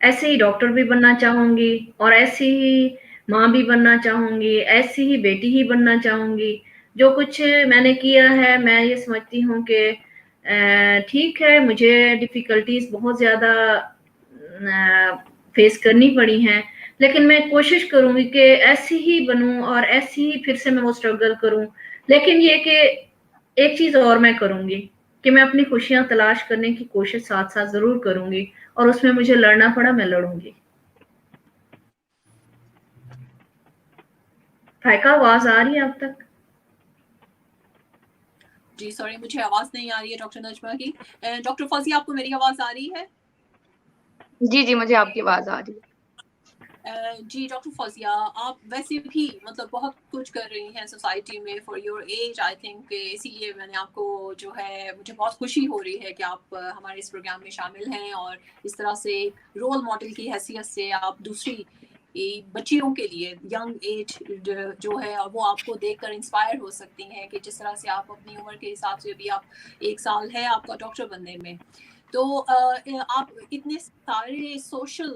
ایسے ہی ڈاکٹر بھی بننا چاہوں گی اور ایسی ہی ماں بھی بننا چاہوں گی، ایسی ہی بیٹی ہی بننا چاہوں گی. جو کچھ میں نے کیا ہے میں یہ سمجھتی ہوں کہ ٹھیک ہے، مجھے ڈیفیکلٹیز بہت زیادہ فیس کرنی پڑی ہیں، لیکن میں کوشش کروں گی کہ ایسی ہی بنوں اور ایسی ہی پھر سے میں وہ اسٹرگل کروں. لیکن یہ کہ ایک چیز اور میں کروں گی کہ میں اپنی خوشیاں تلاش کرنے کی کوشش ساتھ ساتھ ضرور کروں گی، اور اس میں مجھے لڑنا پڑا میں لڑوں گی. فائقہ آواز آ رہی ہے اب تک؟ جی سوری، مجھے آواز نہیں آ رہی ہے ڈاکٹر نجمہ کی. ڈاکٹر فوزیہ، آپ کو میری آواز آ رہی ہے؟ جی جی، مجھے آپ کی آواز آ رہی ہے. جی ڈاکٹر فوزیہ، آپ ویسے بھی مطلب بہت کچھ کر رہی ہیں سوسائٹی میں for your age. I think اسی لیے میں نے آپ کو جو ہے، مجھے بہت خوشی ہو رہی ہے کہ آپ ہمارے اس پروگرام میں شامل ہیں، اور اس طرح سے رول ماڈل کی حیثیت سے آپ دوسری بچیوں کے لیے ینگ ایج جو ہے وہ آپ کو دیکھ کر انسپائر ہو سکتی ہیں کہ جس طرح سے آپ اپنی عمر کے حساب سے بھی، آپ 1 سال ہے آپ کا ڈاکٹر بننے میں، تو آپ اتنے سارے سوشل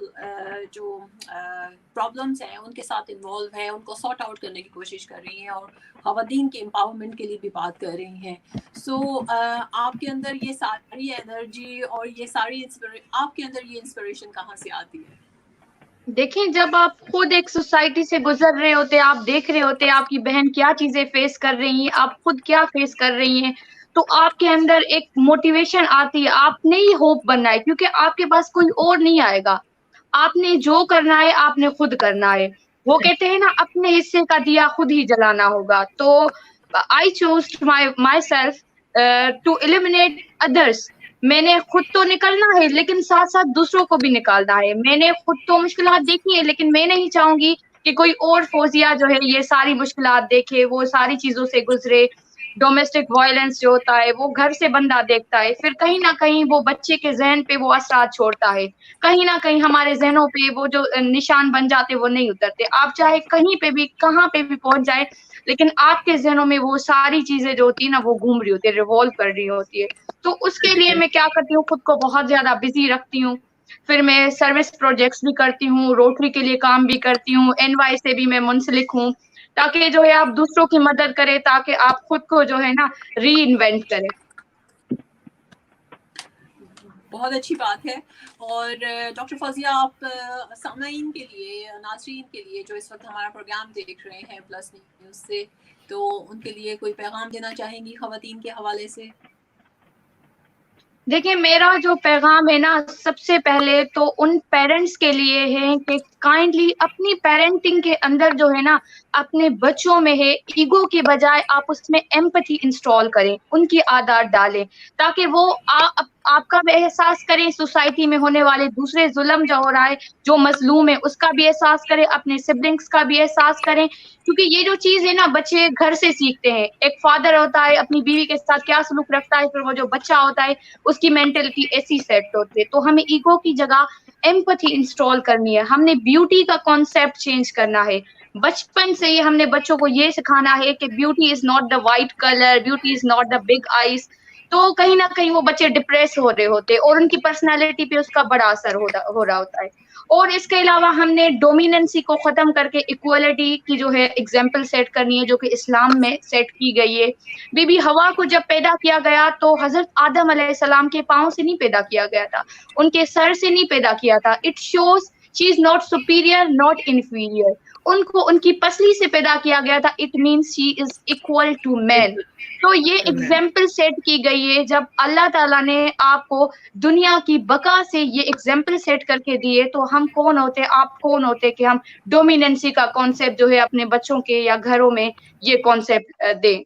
جو پرابلمس ہیں ان کے ساتھ انوالو ہیں، ان کو سارٹ آؤٹ کرنے کی کوشش کر رہی ہیں اور خواتین کے امپاورمنٹ کے لیے بھی بات کر رہی ہیں. سو آپ کے اندر یہ ساری انرجی اور یہ ساری آپ کے اندر یہ انسپریشن کہاں سے آتی ہے؟ دیکھیں، جب آپ خود ایک سوسائٹی سے گزر رہے ہوتے، آپ دیکھ رہے ہوتے آپ کی بہن کیا چیزیں فیس کر رہی ہیں، آپ خود کیا فیس کر رہی ہیں، تو آپ کے اندر ایک موٹیویشن آتی ہے. آپ نے ہی ہوپ بننا ہے، کیونکہ آپ کے پاس کوئی اور نہیں آئے گا. آپ نے جو کرنا ہے آپ نے خود کرنا ہے. وہ کہتے ہیں نا، اپنے حصے کا دیا خود ہی جلانا ہوگا. تو I choose myself to eliminate others. میں نے خود تو نکلنا ہے لیکن ساتھ ساتھ دوسروں کو بھی نکالنا ہے. میں نے خود تو مشکلات دیکھی ہیں، لیکن میں نہیں چاہوں گی کہ کوئی اور فوزیہ جو ہے یہ ساری مشکلات دیکھے، وہ ساری چیزوں سے گزرے. ڈومیسٹک وائلنس جو ہوتا ہے وہ گھر سے بندہ دیکھتا ہے، پھر کہیں نہ کہیں وہ بچے کے ذہن پہ وہ اثرات چھوڑتا ہے. کہیں نہ کہیں ہمارے ذہنوں پہ وہ جو نشان بن جاتے وہ نہیں اترتے. آپ چاہے کہیں پہ بھی کہاں پہ بھی پہنچ جائے، لیکن آپ کے ذہنوں میں وہ ساری چیزیں جو ہوتی ہیں نا وہ گھوم رہی ہوتی ہے، ریوالو کر رہی ہوتی ہے. تو اس کے لیے میں کیا کرتی ہوں، خود کو بہت زیادہ بزی رکھتی ہوں. پھر میں سروس پروجیکٹس بھی کرتی ہوں، روٹری کے لیے کام بھی کرتی ہوں، NY سے بھی میں منسلک ہوں، تاکہ جو ہے آپ دوسروں کی مدد کریں، تاکہ آپ خود کو جو ہے نا ری انوینٹ کریں. بہت اچھی بات ہے. اور ڈاکٹر فوزیہ، آپ سامعین کے لیے، ناظرین کے لیے جو اس وقت ہمارا پروگرام دیکھ رہے ہیں پلس نیوز سے، تو ان کے لیے کوئی پیغام دینا چاہیں گی خواتین کے حوالے سے؟ دیکھیں میرا جو پیغام ہے نا سب سے پہلے تو ان پیرنٹس کے لیے ہے کہ کائنڈلی اپنی پیرنٹنگ کے اندر جو ہے نا اپنے بچوں میں ہے ایگو کی بجائے آپ اس میں ایمپتھی انسٹال کریں، ان کی عادات ڈالیں تاکہ وہ آپ کا بھی احساس کریں، سوسائٹی میں ہونے والے دوسرے ظلم جو ہو رہا ہے، جو مظلوم ہے اس کا بھی احساس کریں، اپنے سبلنگس کا بھی احساس کریں، کیونکہ یہ جو چیز ہے نا بچے گھر سے سیکھتے ہیں۔ ایک فادر ہوتا ہے اپنی بیوی کے ساتھ کیا سلوک رکھتا ہے، پھر وہ جو بچہ ہوتا ہے اس کی مینٹلٹی ایسی سیٹ ہوتی ہے۔ تو ہمیں ایگو کی جگہ ایمپتھی انسٹال کرنی ہے، ہم نے بیوٹی کا کانسیپٹ چینج کرنا ہے۔ بچپن سے ہی ہم نے بچوں کو یہ سکھانا ہے کہ beauty is not the white colour, beauty is not the big eyes. تو کہیں نہ کہیں وہ بچے ڈپریس ہو رہے ہوتے اور ان کی پرسنالٹی پہ اس کا بڑا اثر ہو رہا ہوتا ہے۔ اور اس کے علاوہ ہم نے ڈومیننسی کو ختم کر کے ایکوالٹی کی جو ہے ایگزامپل سیٹ کرنی ہے، جو کہ اسلام میں سیٹ کی گئی ہے۔ بی بی ہوا کو جب پیدا کیا گیا تو حضرت آدم علیہ السلام کے پاؤں سے نہیں پیدا کیا گیا تھا، ان کے سر سے نہیں پیدا کیا تھا۔ It shows she is not superior not inferior, ان کو ان کی پسلی سے پیدا کیا گیا تھا، it means she is equal to man. تو یہ ایگزامپل سیٹ کی گئی ہے، جب اللہ تعالیٰ نے آپ کو دنیا کی بقا سے یہ ایگزامپل سیٹ کر کے دیے تو ہم کون ہوتے، آپ کون ہوتے کہ ہم ڈومیننسی کا کانسیپٹ جو ہے اپنے بچوں کے یا گھروں میں یہ کانسیپٹ دیں۔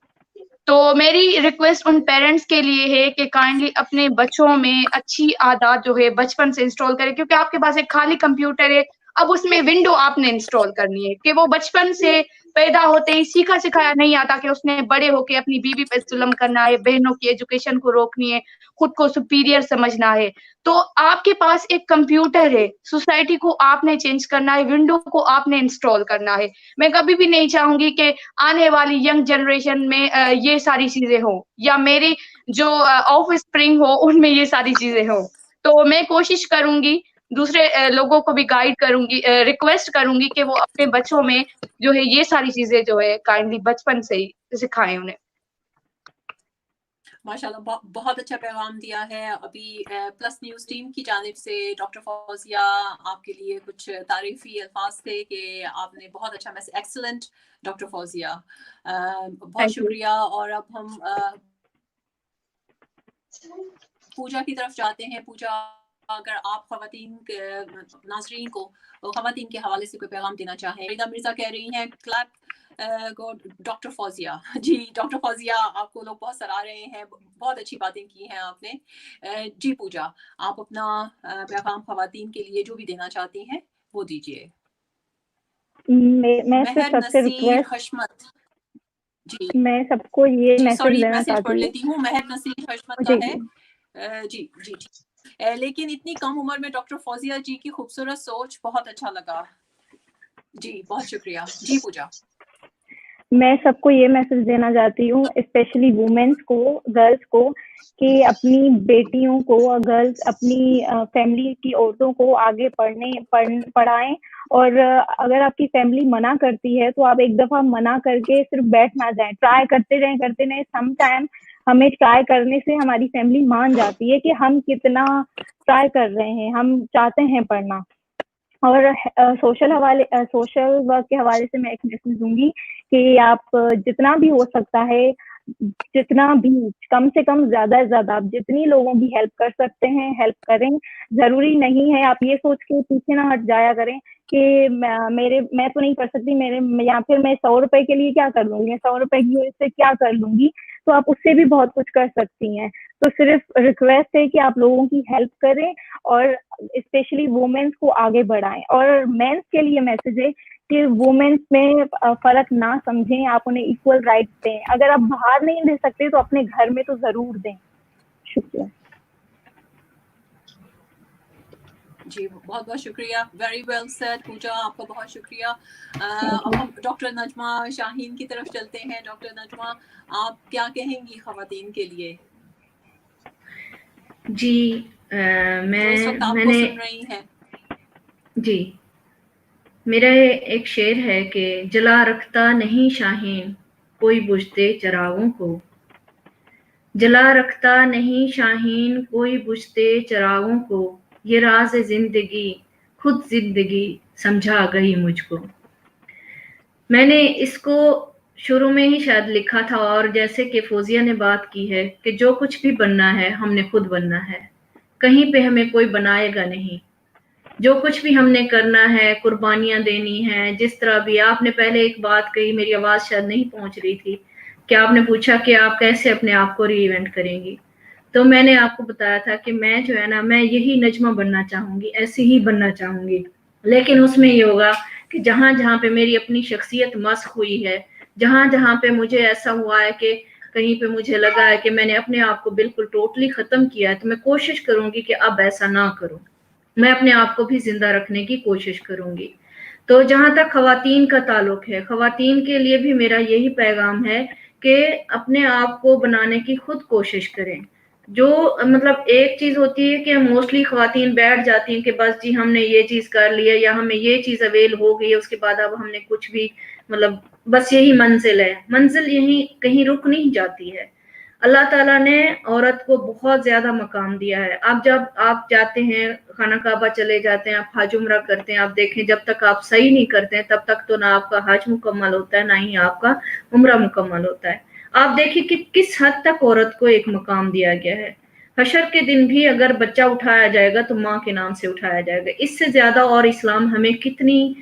تو میری ریکویسٹ ان پیرنٹس کے لیے ہے کہ کائنڈلی اپنے بچوں میں اچھی عادات جو ہے بچپن سے انسٹال کریں، کیونکہ آپ کے پاس ایک خالی کمپیوٹر ہے، اب اس میں ونڈو آپ نے انسٹال کرنی ہے کہ وہ بچپن سے پیدا ہوتے ہی سیکھا سکھایا نہیں آتا کہ اس نے بڑے ہو کے اپنی بیوی پہ ظلم کرنا ہے، بہنوں کی ایجوکیشن کو روکنی ہے، خود کو سپیریئر سمجھنا ہے۔ تو آپ کے پاس ایک کمپیوٹر ہے، سوسائٹی کو آپ نے چینج کرنا ہے، ونڈو کو آپ نے انسٹال کرنا ہے۔ میں کبھی بھی نہیں چاہوں گی کہ آنے والی ینگ جنریشن میں یہ ساری چیزیں ہوں، یا میری جو آف اسپرنگ ہو ان میں یہ ساری چیزیں ہوں۔ تو میں کوشش کروں گی، دوسرے لوگوں کو بھی گائیڈ کروں گی، ریکویسٹ کروں گی کہ وہ اپنے بچوں میں جو ہے یہ ساری چیزیں جو ہے کائنڈلی بچپن سے ہی سکھائیں انہیں۔ ماشاءاللہ بہت اچھا پیغام دیا ہے۔ ابھی پلس نیوز ٹیم کی جانب سے ڈاکٹر فوزیہ آپ کے لیے کچھ تعریفی الفاظ تھے کہ آپ نے بہت اچھا میسج، ایکسلنٹ ڈاکٹر فوزیہ، بہت شکریہ۔ اور اب ہم پوجا کی طرف جاتے ہیں۔ پوجا، اگر آپ خواتین ناظرین کو خواتین کے حوالے سے کوئی پیغام دینا چاہیں۔ ریدا مرزا کہہ رہی ہیں کلیپ گو ڈاکٹر فوزیہ۔ جی ڈاکٹر فوزیہ، آپ کو لوگ بہت سراہ رہے ہیں، بہت اچھی باتیں کی ہیں آپ نے۔ جی پوجا، آپ اپنا پیغام خواتین کے لیے جو بھی دینا چاہتی ہیں وہ دیجیے۔ میں مہر سب سے نصیر حشمت، جی میں سب کو یہ جی میسج سوری دینا میسج پڑھ چاہتی لیتی ہوں، مہر نصیر حشمت کا جی ہے۔ جی جی ٹھیک، لیکن اتنی کم عمر میں ڈاکٹر فوزیہ جی کی خوبصورت سوچ، بہت اچھا لگا۔ جی بہت شکریہ۔ جی پوجا۔ میں سب کو یہ میسج دینا چاہتی ہوں، اسپیشلی وومینس کو، گرلس کو، کہ اپنی بیٹیوں کو، گرلس اپنی فیملی کی عورتوں کو آگے پڑھائیں، اور اگر آپ کی فیملی منع کرتی ہے تو آپ ایک دفعہ منع کر کے صرف بیٹھ نہ جائیں، ٹرائی کرتے رہیں۔ سم ٹائم ہمیں ٹرائی کرنے سے ہماری فیملی مان جاتی ہے کہ ہم کتنا ٹرائی کر رہے ہیں، ہم چاہتے ہیں پڑھنا۔ اور سوشل ورک کے حوالے سے میں ایک میسج دوں گی کہ آپ جتنا بھی ہو سکتا ہے، جتنا بھی کم سے کم زیادہ سے زیادہ آپ جتنی لوگوں کی ہیلپ کر سکتے ہیں ہیلپ کریں۔ ضروری نہیں ہے آپ یہ سوچ کے پیچھے نہ ہٹ جایا کریں کہ میں تو نہیں کر سکتی، یا پھر میں 100 روپے کے لیے کیا کر لوں گی، 100 روپے کی وجہ سے کیا کر لوں گی۔ تو آپ اس سے بھی بہت کچھ کر سکتی ہیں۔ تو صرف ریکویسٹ ہے کہ آپ لوگوں کی ہیلپ کریں اور اسپیشلی وومینس کو آگے بڑھائیں۔ اور مینس کے لیے میسج ہے کہ وومینس میں فرق نہ سمجھیں، آپ انہیں ایکول رائٹس دیں۔ اگر آپ باہر نہیں دے سکتے تو اپنے گھر میں تو ضرور دیں۔ شکریہ۔ جی بہت بہت شکریہ، ویری ویل سیڈ پوجا، آپ کا بہت شکریہ۔ اب ہم ڈاکٹر نجمہ شاہین کی طرف چلتے ہیں۔ ڈاکٹر نجمہ، آپ کیا کہیں گی خواتین کے لیے؟ جی جو اس وقت آپ کو سن رہی ہیں۔ جی میرا ایک شعر ہے کہ جلا رکھتا نہیں شاہین کوئی بجھتے چراغوں کو، جلا رکھتا نہیں شاہین کوئی بجھتے چراغوں کو، یہ راز زندگی خود زندگی سمجھا گئی مجھ کو۔ میں نے اس کو شروع میں ہی شاید لکھا تھا، اور جیسے کہ فوزیہ نے بات کی ہے کہ جو کچھ بھی بننا ہے ہم نے خود بننا ہے، کہیں پہ ہمیں کوئی بنائے گا نہیں. جو کچھ بھی ہم نے کرنا ہے، قربانیاں دینی ہیں، جس طرح بھی. آپ نے پہلے ایک بات کہی، میری آواز شاید نہیں پہنچ رہی تھی، کہ آپ نے پوچھا کہ آپ کیسے اپنے آپ کو ری ایونٹ کریں گی. تو میں نے آپ کو بتایا تھا کہ میں جو ہے نا، میں یہی نجمہ بننا چاہوں گی، ایسے ہی بننا چاہوں گی. لیکن اس میں یہ ہوگا کہ جہاں جہاں پہ میری اپنی شخصیت مسخ ہوئی ہے، جہاں جہاں پہ مجھے ایسا ہوا ہے کہ کہیں پہ مجھے لگا ہے کہ میں نے اپنے آپ کو بالکل ٹوٹلی ختم کیا ہے، تو میں کوشش کروں گی کہ اب ایسا نہ کروں. میں اپنے آپ کو بھی زندہ رکھنے کی کوشش کروں گی. تو جہاں تک خواتین کا تعلق ہے، خواتین کے لیے بھی میرا یہی پیغام ہے کہ اپنے آپ کو بنانے کی خود کوشش کریں. جو مطلب ایک چیز ہوتی ہے کہ موسٹلی خواتین بیٹھ جاتی ہیں کہ بس جی ہم نے یہ چیز کر لی ہے، یا ہمیں یہ چیز اویل ہو گئی ہے، اس کے بعد اب ہم نے کچھ بھی مطلب بس یہی منزل ہے. منزل یہی کہیں رک نہیں جاتی ہے. اللہ تعالیٰ نے عورت کو بہت زیادہ مقام دیا ہے. اب جب آپ جاتے ہیں خانہ کعبہ چلے جاتے ہیں، آپ حج عمرہ کرتے ہیں، آپ دیکھیں جب تک آپ صحیح نہیں کرتے ہیں تب تک تو نہ آپ کا حج مکمل ہوتا ہے، نہ ہی آپ کا عمرہ مکمل ہوتا ہے. آپ دیکھیں کہ کس حد تک عورت کو ایک مقام دیا گیا ہے. حشر کے دن بھی اگر بچہ اٹھایا جائے گا تو ماں کے نام سے اٹھایا جائے گا. اس سے زیادہ اور اسلام ہمیں کتنی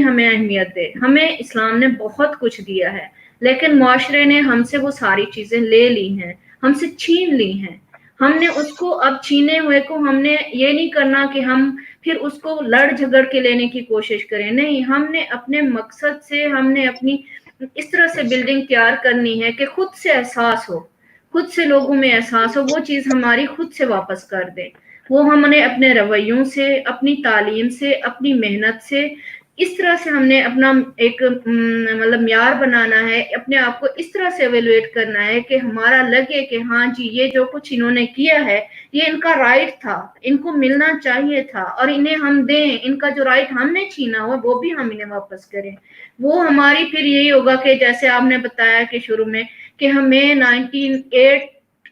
ہمیں اہمیت دے. ہمیں اسلام نے بہت کچھ دیا ہے، لیکن معاشرے نے ہم سے وہ ساری چیزیں لے لی ہیں، ہم سے چھین لی ہیں. ہم نے اس کو اب چھینے ہوئے کو ہم نے یہ نہیں کرنا کہ ہم پھر اس کو لڑ جھگڑ کے لینے کی کوشش کریں. نہیں، ہم نے اپنے مقصد سے، ہم نے اپنی اس طرح سے بلڈنگ تیار کرنی ہے کہ خود سے احساس ہو، خود سے لوگوں میں احساس ہو، وہ چیز ہماری خود سے واپس کر دیں. وہ ہم نے اپنے رویوں سے، اپنی تعلیم سے، اپنی محنت سے، اس طرح سے ہم نے اپنا ایک مطلب معیار بنانا ہے. اپنے آپ کو اس طرح سے ایویلویٹ کرنا ہے کہ ہمارا لگے کہ ہاں جی یہ جو کچھ انہوں نے کیا ہے یہ ان کا رائٹ تھا، ان کو ملنا چاہیے تھا، اور انہیں ہم دیں. ان کا جو رائٹ ہم نے چھینا ہوا وہ بھی ہم انہیں واپس کریں. وہ ہماری پھر یہی ہوگا کہ جیسے آپ نے بتایا کہ شروع میں کہ ہمیں 98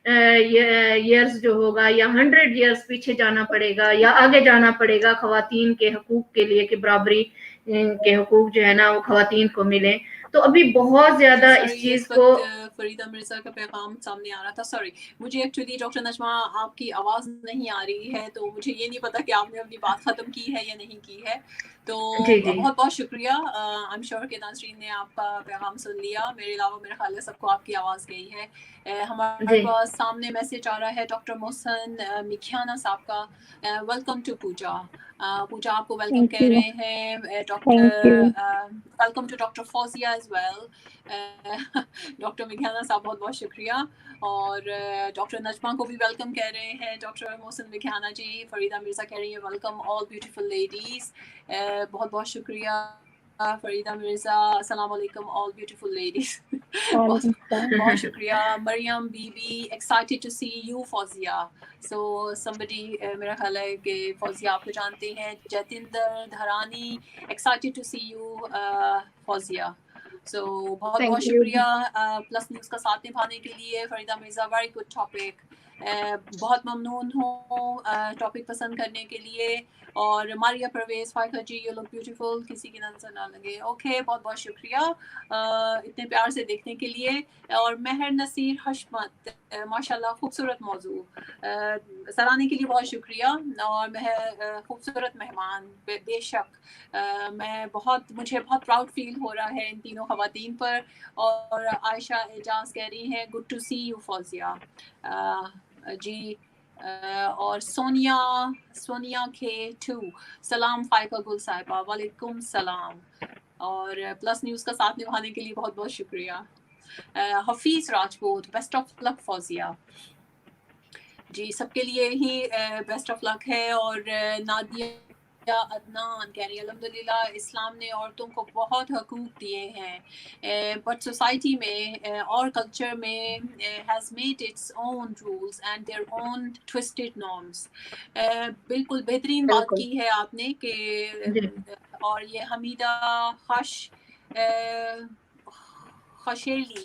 ایئرز جو ہوگا یا 100 ایئرز پیچھے جانا پڑے گا یا آگے جانا پڑے گا خواتین کے حقوق کے لیے، کہ برابری کے حقوق جو ہے نا وہ خواتین کو ملیں. تو ابھی بہت زیادہ اس چیز کو فریدہ مرزا کا پیغام سامنے آ رہا تھا. سوری، مجھے ایکچولی ڈاکٹر نجمہ آپ کی آواز نہیں آ رہی ہے، تو مجھے یہ نہیں پتا کہ آپ نے اپنی بات ختم کی ہے یا نہیں کی ہے. تو جی بہت بہت شکریہ. آئی ایم شیور کہ ناظرین نے آپ کا پیغام سن لیا. میرے علاوہ میرے خیال ہے سب کو آپ کی آواز گئی ہے. ہمارے جی پاس سامنے میسج آ رہا ہے ڈاکٹر محسن مکھیانہ صاحب کا. ویلکم ٹو پوجا. پوجا آپ کو ویلکم Thank کہہ you. رہے ہیں. Thank doctor you. Welcome to doctor Fauzia as well. Doctor Mukhiana صاحب بہت بہت شکریہ. اور ڈاکٹر نجمہ کو بھی ویلکم کہہ رہے ہیں ڈاکٹر محسن مکھیانہ جی. فریدہ مرزا کہہ رہی ہے ویلکم آل بیوٹیفل لیڈیز. بہت بہت شکریہ فریدہ مرزا. السلام علیکم آل بیوٹیفل لیڈیز. بہت بہت شکریہ. Maryam Bibi be excited to see you Fauzia. So somebody میرا خیال ہے کہ فوزیہ آپ کو جانتے ہیں. Jitendra Dharani excited to see you Fauzia. So بہت بہت Thank you. شکریہ پلس نیوز کا ساتھ نبھانے کے لیے. Farida Mirza very good topic. بہت ممنون ہوں ٹاپک پسند کرنے کے لیے. اور Maria Parvez Faiqa ji you look beautiful. کسی کی نظر نہ لگے. اوکے بہت بہت شکریہ اتنے پیار سے دیکھنے کے لیے. اور مہر نصیر حشمت ماشاءاللہ خوبصورت موضوع سراہنے کے لیے بہت شکریہ. اور خوبصورت مہمان بے شک مجھے بہت پراؤڈ فیل ہو رہا ہے ان تینوں خواتین پر. اور عائشہ اعجاز کہہ رہی ہیں good to see you Fauzia ji. اور سونیا کے 2 سلام فائقہ گل صاحبہ. وعلیکم السلام. اور پلس نیوز کا ساتھ نبھانے کے لیے بہت بہت شکریہ. حفیظ راجپوت بیسٹ آف لک فوزیہ جی. سب کے لیے ہی بیسٹ آف لک ہے. اور نادیہ عدنان کہہ رہی ہے الحمدللہ اسلام نے عورتوں کو بہت حقوق دیے ہیں بٹ سوسائٹی میں اور کلچر میں has made its own rules and their own twisted norms. بالکل بہترین بات کی ہے آپ نے کہ اور یہ حمیدہ خشیلی